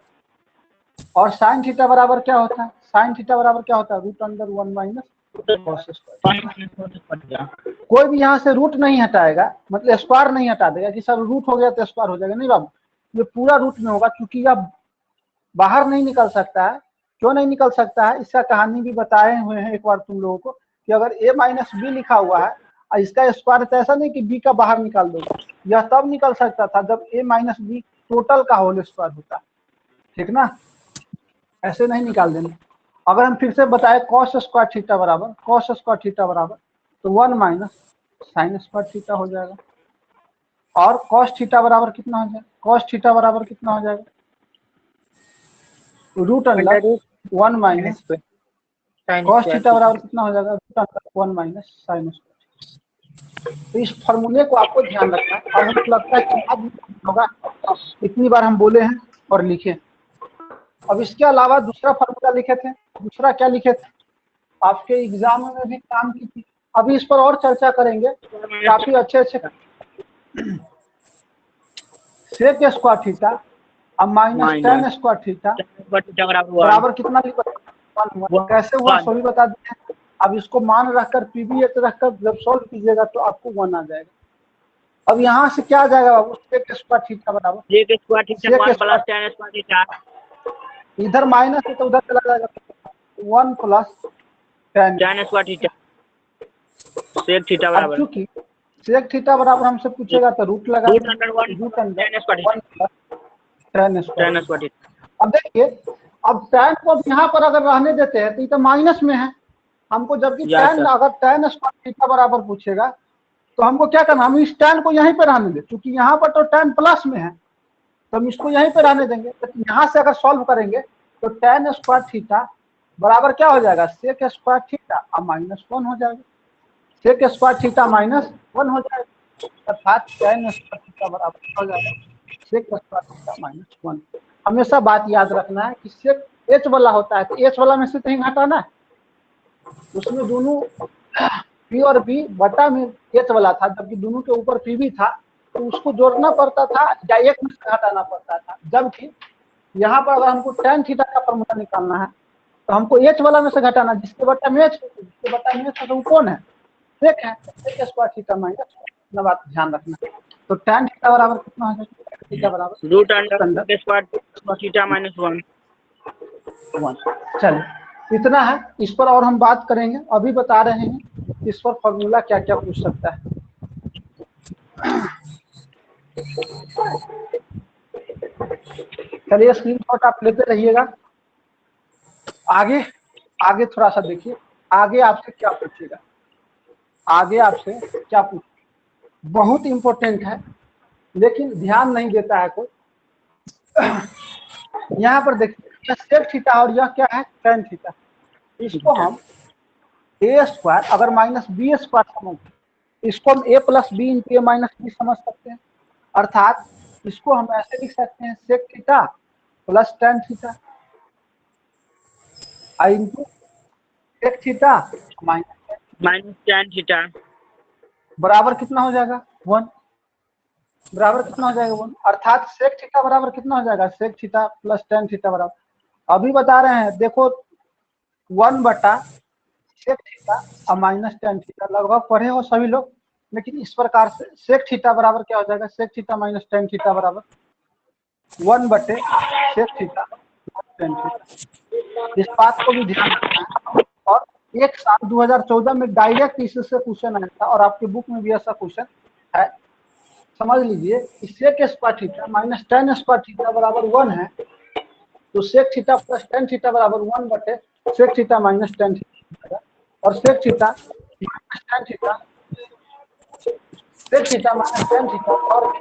और साइन थीटा बराबर क्या होता है, साइन थीटा बराबर क्या होता है root under 1 minus cos square. कोई भी यहाँ से रूट नहीं हटाएगा, मतलब स्क्वायर नहीं हटा देगा कि सर रूट हो गया तो स्क्वायर हो जाएगा, नहीं बाबू, ये पूरा रूट में होगा, क्योंकि यह बाहर नहीं निकल सकता है। क्यों नहीं निकल सकता है, इसका कहानी भी बताए हुए हैं एक बार तुम लोगों को, कि अगर a माइनस बी लिखा हुआ है और इसका स्क्वायर, तो ऐसा नहीं कि b का बाहर निकाल दो, यह तब निकल सकता था जब a माइनस बी टोटल का होल स्क्वायर होता, ठीक ना, ऐसे नहीं निकाल देना। अगर हम फिर से बताए कॉस स्क्वायर थीटा बराबर, कॉस स्क्वायर थीटा बराबर तो 1 माइनस साइन स्क्वायर थीटा हो जाएगा, और कॉस थीटा बराबर कितना हो जाएगा, कॉस थीटा बराबर कितना हो जाएगा, root under 1 minus cos theta बराबर कितना हो जाएगा, root under 1 minus sine square. तो इस फॉर्मूले को आपको ध्यान रखना है, और हमको लगता है कि याद होगा, इतनी बार हम बोले हैं और लिखे। अब इसके अलावा दूसरा फॉर्मूला लिखे थे, दूसरा क्या लिखे थे, आपके एग्जाम में भी काम की थी, अभी इस पर और चर्चा करेंगे, काफी अच्छे सेक स्क्वायर थीटा अब माइनस टेन स्क्वायर थीटा बराबर कितना लिखा, कैसे हुआ सो भी बता दें। अब इसको मान रखकर पीवीएच रखकर जब सॉल्व कीजिएगा तो आपको 1 आ जाएगा। अब यहाँ से क्या आ जाएगा बाबू, सेक स्क्वायर थीटा बराबर sec square theta 1 plus tan square theta, इधर माइनस है तो उधर चला जाएगा 1 plus tan square theta sec theta बराबर, क्योंकि सेक थीटा बराबर हमसे पूछेगा तो रूट लगा, root under 1 tan square theta. अब देखिए, अब tan को अब यहाँ पर अगर रहने देते हैं तो ये तो माइनस में है हमको, जबकि tan अगर tan स्क्वायर थीटा बराबर पूछेगा तो हमको क्या करना, हम इस tan को यहीं पर रहने दें, क्योंकि यहाँ पर तो tan प्लस में है तो हम इसको यहीं पर रहने देंगे। तो यहाँ से अगर सॉल्व करेंगे तो tan स्क्वायर थीटा बराबर क्या हो जाएगा, सेक स्क्वायर थीटा अब माइनस 1 हो जाएगा, सेक स्क्वायर थीटा माइनस 1 हो जाएगा, अर्थात tan स्क्वायर थीटा बराबर हो जाएगा सेक स्क्वायर थीटा माइनस 1। हमेशा बात याद रखना है कि सेक एच वाला होता है तो एच वाला में से कहीं घटाना है, उसमें दोनों पी और बी बटा में एच वाला था, जबकि दोनों के ऊपर पी भी था, तो उसको जोड़ना पड़ता था या एक में से घटाना पड़ता था। जबकि यहाँ पर अगर हमको tan थीटा का फॉर्मूला निकालना है तो हमको एच वाला में से घटाना, जिसके बटा में एच, जिसके बटा में एच है तो वो कौन है, सेक है, सेक स्क्वायर थीटा माइनस, इतना बात ध्यान रखना। तो tan थीटा बराबर कितना हो जाएगा, थीटा बराबर root under square theta minus 1। चलिए इतना है, इस पर और हम बात करेंगे, अभी बता रहे हैं इस पर फॉर्मूला क्या क्या पूछ सकता है। चलिए स्क्रीनशॉट आप लेते रहिएगा। आगे आगे थोड़ा सा देखिए, आगे आपसे क्या पूछेगा, आगे आपसे क्या पूछ, बहुत इंपॉर्टेंट है लेकिन ध्यान नहीं देता है कोई। यहाँ पर देखिए यह सेक थीटा और यह क्या है tan थीटा, इसको हम ए स्क्वायर अगर माइनस बी स्क्वायर समझ, इसको हम ए plus B into A minus B समझ सकते हैं, अर्थात इसको हम ऐसे लिख सकते हैं sec theta plus tan theta into sec theta minus tan theta बराबर कितना हो जाएगा 1। बराबर कितना हो जाएगा 1, अर्थात सेक थीटा बराबर कितना हो जाएगा, sec theta plus tan theta बराबर, अभी बता रहे हैं देखो 1 बटा सेक थीटा और माइनस टेन थीटा, लगभग पढ़े हो सभी लोग, लेकिन इस प्रकार से सेक थीटा बराबर क्या हो जाएगा, sec theta minus tan theta बराबर 1 बटे सेक थीटा टेन थीटा। इस बात को भी ध्यान रखना है। और एक साल 2014 में डायरेक्ट इससे क्वेश्चन आया था और आपके बुक में भी ऐसा क्वेश्चन है, समझ लीजिए कि sec square theta minus tan square theta बराबर 1 है, तो sec theta plus tan theta बराबर 1 बटे sec theta minus tan theta, और sec theta minus tan theta, sec theta minus tan theta और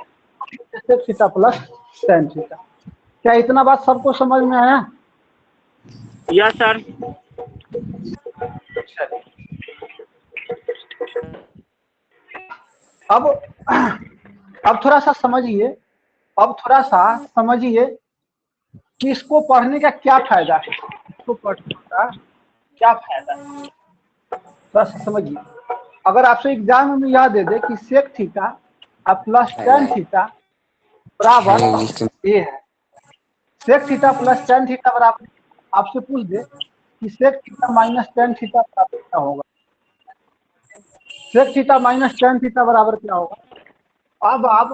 sec theta plus tan theta. क्या इतना बात सबको समझ में आया? Yes sir. अब थोड़ा सा समझिए, अब थोड़ा सा समझिए कि इसको पढ़ने का क्या फायदा है, इसको पढ़ने का क्या फायदा है, थोड़ा सा समझिए। अगर आपसे एग्जाम में यह दे दे कि सेक थीटा और प्लस टेन थीटा बराबर ये है, sec theta plus tan theta बराबर, आपसे पूछ दे कि sec theta minus tan theta बराबर क्या होगा, sec theta minus tan theta बराबर क्या होगा। अब आप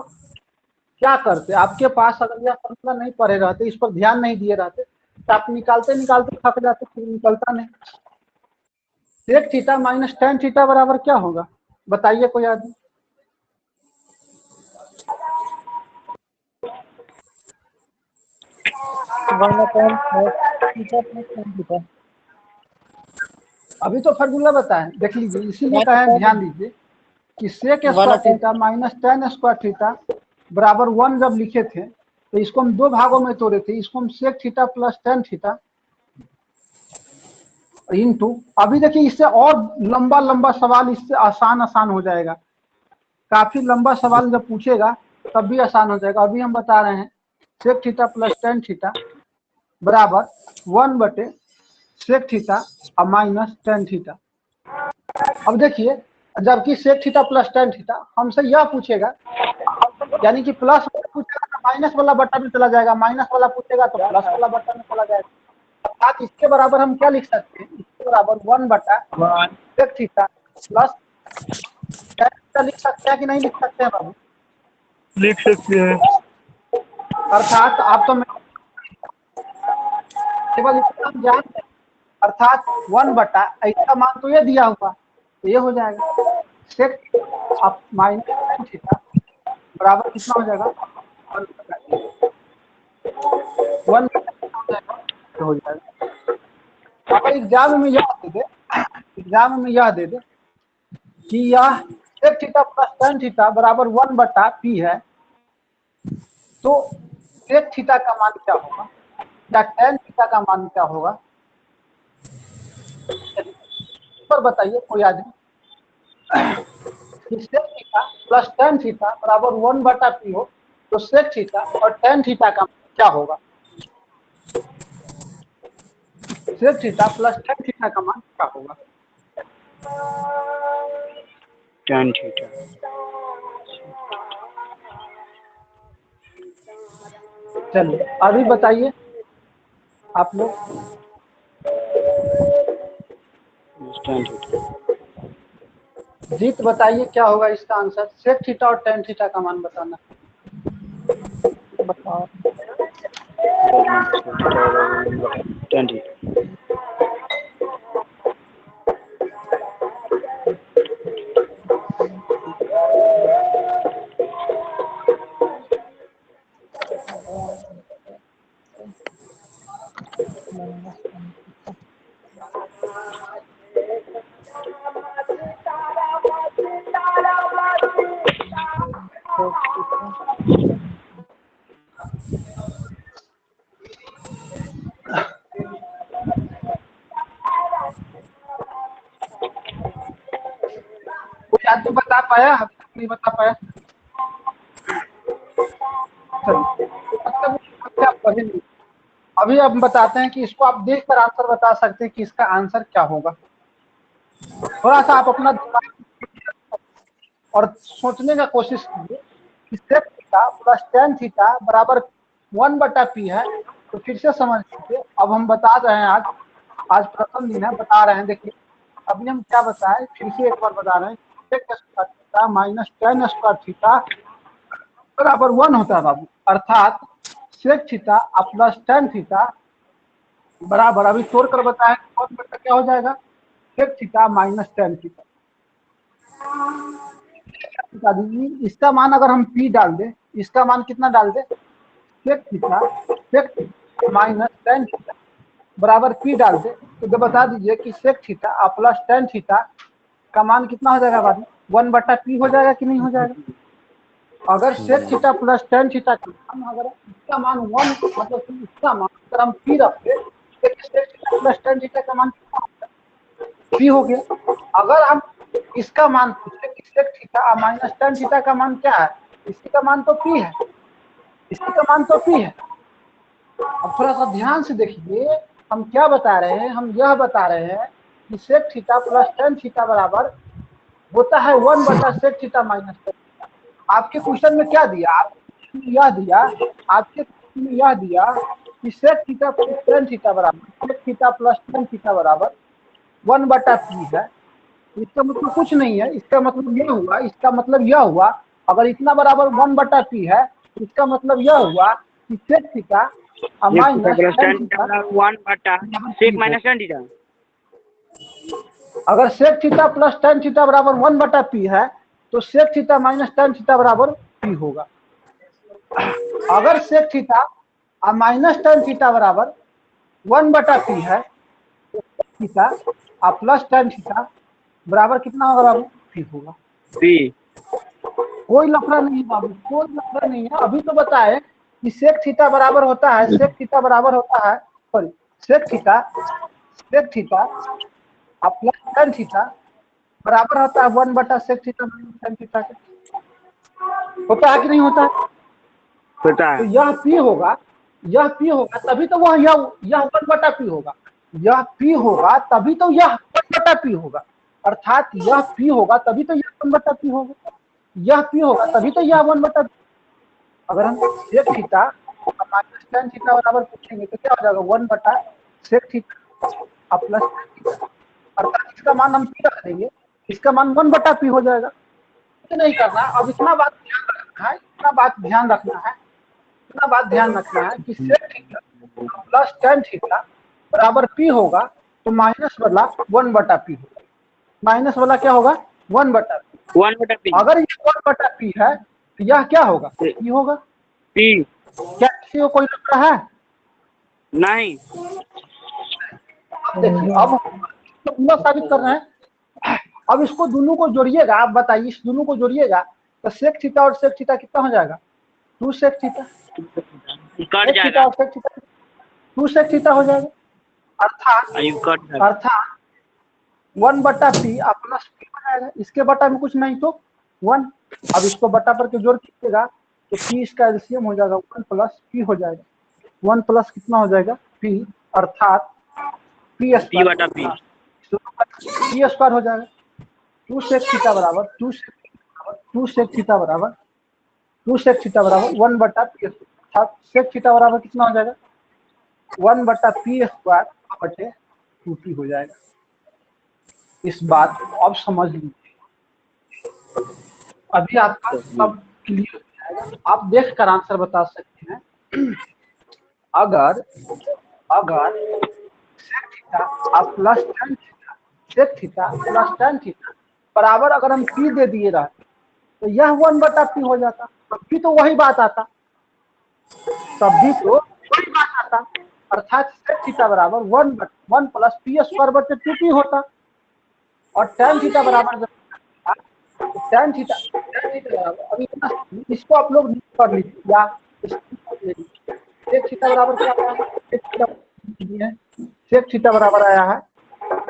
क्या करते, आपके पास अगर यह फॉर्मूला नहीं पढ़े रहते, इस पर ध्यान नहीं दिए रहते, तो आप निकालते निकालते थक जाते, फिर निकलता नहीं। Sec theta minus tan theta बराबर क्या होगा, बताइए कोई आदमी। अभी तो फॉर्मूला बताएं, देख लीजिए, इसीलिए कहें ध्यान दीजिए कि sec square theta minus tan square theta बराबर 1 जब लिखे थे तो इसको हम दो भागों में तोड़े थे, इसको हम sec theta plus tan theta into, अभी देखिए इससे और लंबा लंबा सवाल, इससे आसान आसान हो जाएगा, काफी लंबा सवाल जब पूछेगा तब भी आसान हो जाएगा। अभी हम बता रहे हैं sec theta plus tan theta बराबर 1 बटे सेक थीटा और माइनस टेन थीटा। अब देखिए, जबकि sec theta plus tan theta हमसे यह पूछेगा, यानी कि प्लस पूछेगा तो माइनस वाला बटन में चला जाएगा, माइनस वाला पूछेगा तो प्लस वाला बटन में चला जाएगा। अर्थात इसके बराबर हम क्या लिख सकते हैं, इसके बराबर 1 बटा sec theta plus tan theta लिख सकते हैं कि नहीं लिख सकते हैं बाबू? लिख सकते हैं। अर्थात आप तो केवल इतना हम जानते हैं, अर्थात 1 बटा ऐसा मान तो ये दिया हुआ, तो ये हो जाएगा सेक आप माइनस टेन थीटा बराबर कितना हो जाएगा, 1 बटा 1 हो जाएगा। अगर एग्जाम में यह दे दे, एग्जाम में यह दे दे कि यह sec theta plus tan theta बराबर 1 बटा पी है, तो सेक थीटा का मान क्या होगा या टेन थीटा का मान क्या होगा, पर बताइए कोई आदमी। Sec theta plus tan theta बराबर 1 बटा पी हो तो सेक थीटा और टेन थीटा का क्या होगा, sec theta plus tan theta का मान क्या होगा। Tan theta. चलिए अभी बताइए आप लोग, टेन थीटा। जीत बताइए क्या होगा इसका आंसर, सेक थीटा और टेन थीटा का मान बताना। बताओ। Tan theta. कोई आदमी बता पाया, अभी तक नहीं बता पाया। चलिए अभी हम बताते हैं कि इसको आप देख कर आंसर बता सकते हैं कि इसका आंसर क्या होगा। थोड़ा सा आप अपना दिमाग और सोचने का कोशिश कीजिए कि sec theta plus tan theta बराबर 1/p है। तो फिर से समझ लीजिए, अब हम बता रहे हैं आज प्रथम दिन है, बता रहे हैं। देखिए अभी हम क्या बताएं, फिर से एक बार बता रहे हैं। Sec square theta minus tan square theta बराबर 1 होता है बाबू, अर्थात sec theta plus tan theta बराबर, अभी तोड़ कर बताएं कौन बटा क्या हो जाएगा, sec theta minus tan theta. इसका मान अगर हम p डाल दें, इसका मान कितना डाल दें, sec theta minus tan theta बराबर p डाल दे, तो जब बता दीजिए कि sec theta plus tan theta का मान कितना हो जाएगा बाद में, 1/p हो जाएगा कि नहीं हो जाएगा। अगर sec theta plus tan theta का मान, अगर इसका मान 1 मतलब कि इसका मान अगर हम p रखते, sec theta plus tan theta का मान कितना होगा, p हो गया। अगर हम इसका मान पूछे कि sec theta minus tan theta का मान क्या है, इसी का मान तो p है, इसी का मान तो p है। अब थोड़ा सा ध्यान से देखिए, हम क्या बता रहे हैं, हम यह बता रहे हैं कि sec theta plus tan theta बराबर होता है 1/सेक थीटा माइनस टेन थीटा। आपके क्वेश्चन में क्या दिया, आपके क्वेश्चन में यह दिया कि sec theta plus tan theta बराबर, sec theta plus tan theta बराबर 1/p है। इसका मतलब कुछ नहीं है, इसका मतलब यह हुआ, इसका मतलब यह हुआ, अगर इतना बराबर 1/p है, इसका मतलब यह हुआ कि sec theta minus tan theta, 1/sec minus tan theta. अगर sec theta plus tan theta बराबर 1/p है, तो sec theta minus tan theta बराबर p होगा। अगर sec theta minus tan theta बराबर 1/p है, तो sec theta plus tan theta बराबर कितना होगा बाबू, p होगा। p कोई लफड़ा नहीं है बाबू, कोई लफड़ा नहीं है। अभी तो बताए कि सेक थीटा बराबर होता है, सेक थीटा बराबर होता है, sorry, sec theta plus tan theta बराबर होता है 1/सेक थीटा माइनस टेन थीटा के। होता है कि नहीं होता है? होता तो है। यह p होगा, तभी तो वह यह 1/p होगा, यह p होगा तभी तो यह 1/p होगा, अर्थात यह p होगा तभी तो यह 1/p होगा, यह p होगा तभी तो यह 1/p। अगर हम sec theta minus tan theta बराबर पूछेंगे तो क्या हो जाएगा, 1/सेक थीटा प्लस टेन थीटा, अर्थात इसका मान हम p रख देंगे, इसका मान 1/p हो जाएगा। कुछ नहीं करना, अब इतना बात ध्यान रखना है कि sec theta plus tan theta बराबर p होगा, तो माइनस वाला 1/p होगा, माइनस वाला क्या होगा, 1/p। 1/p अगर ये 1/p है तो यह क्या होगा, p होगा। p क्या किसी को कोई लग रहा है? नहीं। अब देखिए, अब तो पूरा साबित कर रहे हैं। अब इसको दोनों को जोड़िएगा, आप बताइए, इस दोनों को जोड़िएगा तो सेक थीटा और सेक थीटा कितना हो जाएगा, 2 sec theta, cut sec theta जाएगा। और सेक थीटा 2 सेक थीटा हो जाएगा, आयु कट जाएगा। अर्थात 1/p प्लस p हो जाएगा। इसके बटा में कुछ नहीं तो 1। अब इसको बटा पर के जोड़ कीजिएगा तो p इसका एलसीएम हो जाएगा 1 प्लस p हो जाएगा, 1 प्लस कितना हो जाएगा p, अर्थात p square p/p p square हो जाएगा। 2 सेक थीटा बराबर 2 सेक थीटा बराबर 1/p, अर्थात सेक थीटा बराबर कितना हो जाएगा, 1/p स्क्वायर बटे 2p हो जाएगा। इस बात को अब समझ लीजिए, अभी आपका सब क्लियर हो जाएगा, आप देख कर आंसर बता सकते हैं। अगर sec theta plus tan theta, sec theta plus tan theta बराबर अगर हम p दे दिए रहते तो यह 1/p हो जाता, तब भी तो वही बात आता, अर्थात सेक थीटा बराबर 1 प्लस p स्क्वायर बटे 2p होता, और टेन थीटा बराबर जब टेन थीटा बराबर, अभी इसको आप लोग कर लीजिए या सेक थीटा बराबर क्या आया है, सेक थीटा बराबर आया है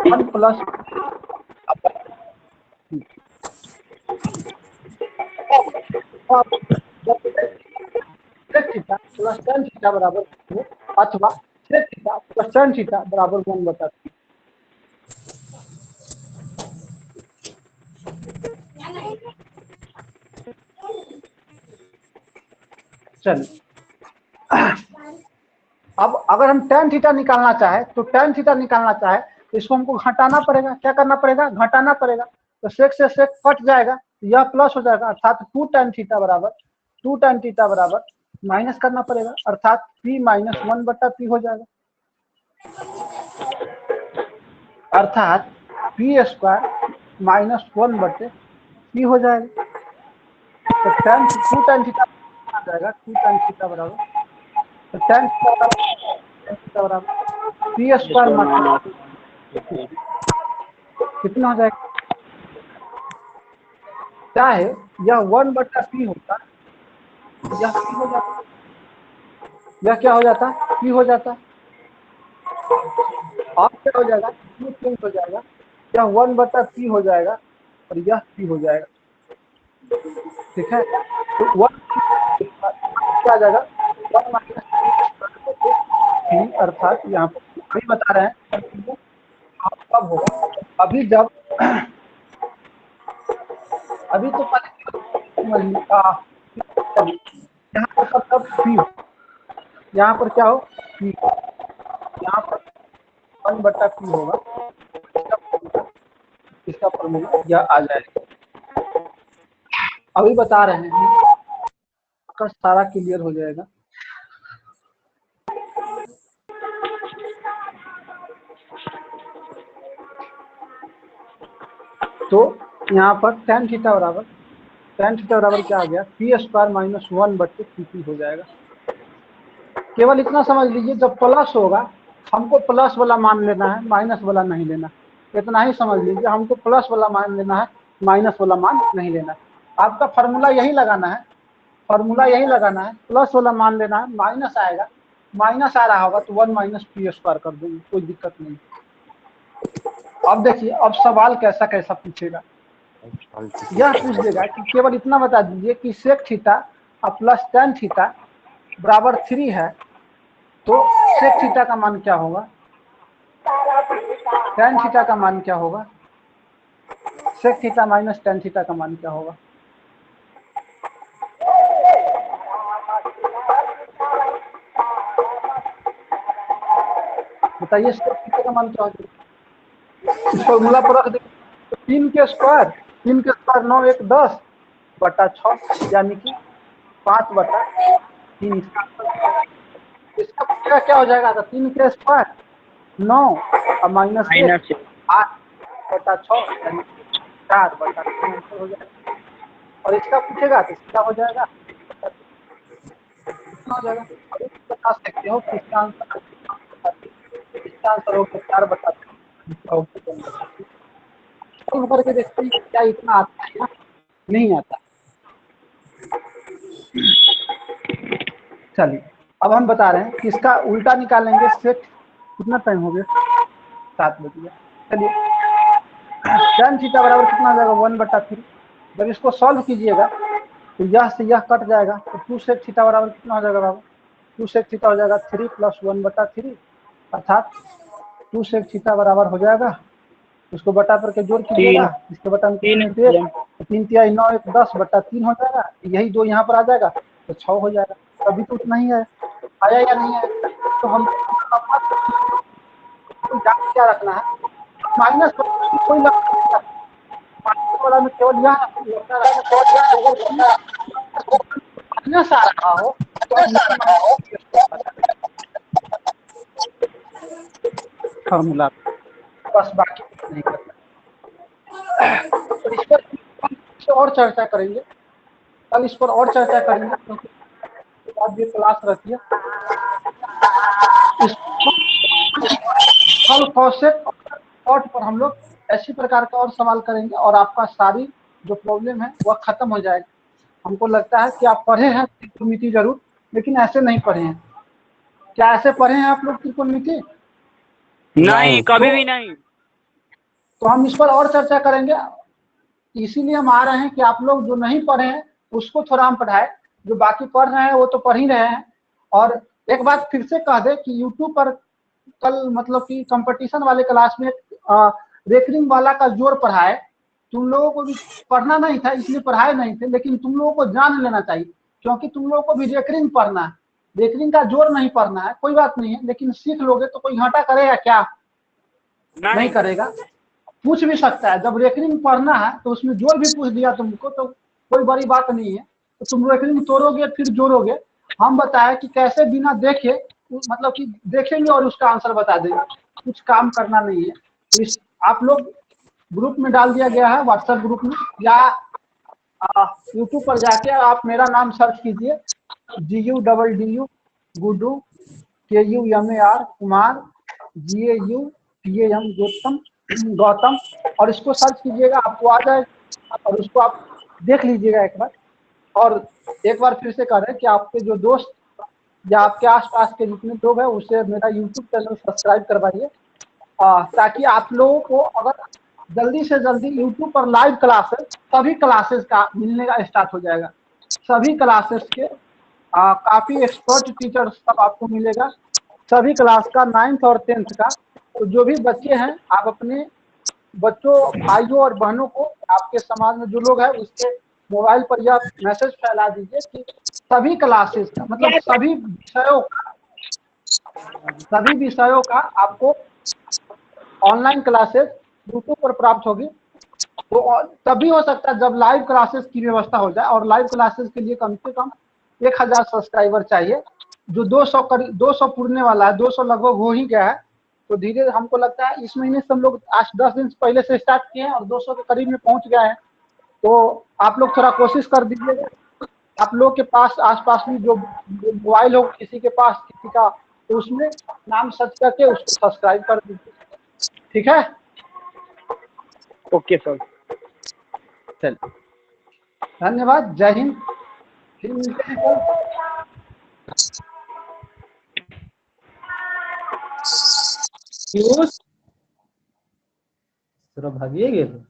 1 plus sec theta plus tan theta बराबर 0 अथवा sec theta plus tan theta बराबर 1/p। चलिए अब अगर हम tan थीटा निकालना चाहे तो tan थीटा निकालना चाहे तो इसको हमको घटाना पड़ेगा। क्या करना पड़ेगा? घटाना पड़ेगा। तो सेक से सेक कट जाएगा, यह प्लस हो जाएगा, अर्थात 2 tan थीटा बराबर माइनस करना पड़ेगा, अर्थात p माइनस 1/p हो जाएगा, अर्थात p स्क्वायर माइनस 1/p हो जाएगा। तो टू tan थीटा आ जाएगा, 2 tan थीटा बराबर, तो tan थीटा बराबर p स्क्वायर माइनस कितना हो जाएगा? चाहे यह 1/p होता, यह p हो जाता, यह क्या हो जाता? p हो जाता। अब क्या हो जाएगा? q चेंज हो जाएगा, यह 1/p हो जाएगा और यह p हो जाएगा। ठीक है, तो 1 क्या आ जाएगा? 1 माइनस p, अर्थात यहाँ पर अभी बता रहे हैं कब होगा। अभी जब अभी तो यहाँ पर तब p, यहाँ पर क्या हो? p, यहाँ पर 1/p होगा, इसका फॉर्मूला यह आ जाएगा। अभी बता रहे हैं, आपका सारा क्लियर हो जाएगा। तो यहाँ पर tan थीटा बराबर क्या आ गया? p स्क्वायर माइनस 1/2p हो जाएगा। केवल इतना समझ लीजिए, जब प्लस होगा हमको प्लस वाला मान लेना है, माइनस वाला नहीं लेना। इतना ही समझ लीजिए, हमको प्लस वाला मान लेना है, माइनस वाला मान नहीं लेना है। आपका फार्मूला यही लगाना है, प्लस वाला मान लेना है, माइनस आएगा, माइनस आ रहा होगा तो 1 माइनस p स्क्वायर कर देंगे, कोई दिक्कत नहीं। अब देखिए, अब सवाल कैसा पूछेगा। यह पूछ देगा कि केवल इतना बता दीजिए कि sec theta plus tan theta बराबर 3 है, तो सेक थीटा का मान क्या होगा? tan थीटा का मान क्या होगा? Sec theta minus tan theta का मान क्या होगा? बताइए, सेक थीटा का मान क्या होगा? इस फॉर्मूला पर रख देंगे, 3 के स्क्वायर 9 1 10/6, यानी कि 5/3। इसका क्या हो जाएगा? तो 3 के स्क्वायर 9 और माइनस 8/6, यानी 4/3 हो जाएगा। और इसका पूछेगा तो इसका हो जाएगा, कितना हो जाएगा? अभी बता सकते हो कि इसका आंसर हो गया 4/3। करके देखते हैं क्या इतना आता है या नहीं आता। चलिए, अब हम बता रहे हैं कि इसका उल्टा निकालेंगे। सेट कितना टाइम हो गया? 7 बज गया। चलिए, tan थीटा बराबर कितना हो जाएगा? 1/3। जब इसको सॉल्व कीजिएगा तो यह से यह कट जाएगा, तो 2 सेक थीटा बराबर कितना हो जाएगा बाबू? 2 सेक थीटा हो जाएगा 3 + 1/3, अर्थात 2 सेक थीटा बराबर हो जाएगा, उसको बटा करके जोड़ कीजिएगा, इसके बटा में 3 3 3 9 1 10/3 हो जाएगा। यही 2 यहाँ पर आ जाएगा तो 6 हो जाएगा। अभी तो उतना ही है, आया या नहीं है? तो हम क्या रखना है? माइनस कोई वाला में केवल माइनस आ रहा हो फॉर्मूला, बस बाकी नहीं करना। तो इस पर और चर्चा करेंगे, कल इस पर और चर्चा करेंगे, क्योंकि आज ये क्लास रहती है। कल कॉसेक और पर हम लोग ऐसी प्रकार का और सवाल करेंगे और आपका सारी जो प्रॉब्लम है वह खत्म हो जाएगी। हमको लगता है कि आप पढ़े हैं त्रिकोणमिति जरूर, लेकिन ऐसे नहीं पढ़े हैं। क्या ऐसे पढ़े हैं आप लोग त्रिकोणमिति? नहीं, कभी भी नहीं। तो हम इस पर और चर्चा करेंगे, इसीलिए हम आ रहे हैं कि आप लोग जो नहीं पढ़े हैं उसको थोड़ा हम पढ़ाए, जो बाकी पढ़ रहे हैं वो तो पढ़ ही रहे हैं। और एक बात फिर से कह दे कि यूट्यूब पर कल मतलब कि कंपटीशन वाले क्लास में रेकरिंग वाला का जोर पढ़ाए। तुम लोगों को भी पढ़ना नहीं था इसलिए पढ़ाए नहीं थे, लेकिन तुम लोगों को जान लेना चाहिए क्योंकि तुम लोगों को भी रेकरिंग पढ़ना है, रेकरिंग का जोर नहीं पढ़ना है, कोई बात नहीं है, लेकिन सीख लोगे तो कोई घाटा करेगा क्या? नहीं करेगा। पूछ भी सकता है, जब रेकरिंग पढ़ना है तो उसमें जोर भी पूछ दिया तुमको तो कोई बड़ी बात नहीं है, तो तुम रेकरिंग तोड़ोगे फिर जोड़ोगे। हम बताए कि कैसे बिना देखे, मतलब कि देखेंगे और उसका आंसर बता देंगे, कुछ काम करना नहीं है। तो इस आप लोग ग्रुप में डाल दिया गया है, व्हाट्सएप ग्रुप में, या यूट्यूब पर जाके आप मेरा नाम सर्च कीजिए, GUDDU Guddu, KUMAR Kumar, GAUTAM Gautam, और इसको सर्च कीजिएगा, आपको आ जाएगा और उसको आप देख लीजिएगा एक बार। और एक बार फिर से कह रहे हैं कि आपके जो दोस्त या आपके आसपास के जितने लोग हैं उससे मेरा यूट्यूब चैनल सब्सक्राइब करवाइए, ताकि आप लोगों को अगर जल्दी से जल्दी यूट्यूब पर लाइव क्लासेस, सभी क्लासेस का मिलने का स्टार्ट हो जाएगा। सभी क्लासेस के काफ़ी एक्सपर्ट टीचर सब आपको मिलेगा, सभी क्लास का 9th और 10th का। तो जो भी बच्चे हैं, आप अपने बच्चों, भाइयों और बहनों को, आपके समाज में जो लोग हैं उसके मोबाइल पर यह मैसेज फैला दीजिए कि सभी क्लासेस का, मतलब सभी विषयों का आपको ऑनलाइन क्लासेस यूट्यूब पर प्राप्त होगी। तो तभी हो सकता है जब लाइव क्लासेस की व्यवस्था हो जाए, और लाइव क्लासेस के लिए कम से कम 1000 सब्सक्राइबर चाहिए, जो 200 पुरने वाला है, 200 लगभग हो ही गया है। तो धीरे हमको लगता है इस महीने से हम लोग 8-10 दिन पहले से स्टार्ट किए हैं और 200 के करीब में पहुंच गए हैं। तो आप लोग थोड़ा कोशिश कर दीजिएगा, आप लोग के पास आसपास में जो मोबाइल हो किसी के पास, किसी का, तो उसमें नाम सर्च करके उसको सब्सक्राइब कर दीजिए, ठीक है? Okay sir. चलिए, धन्यवाद, जय हिंद, फिर मिलते हैं कल। भागिए गेल।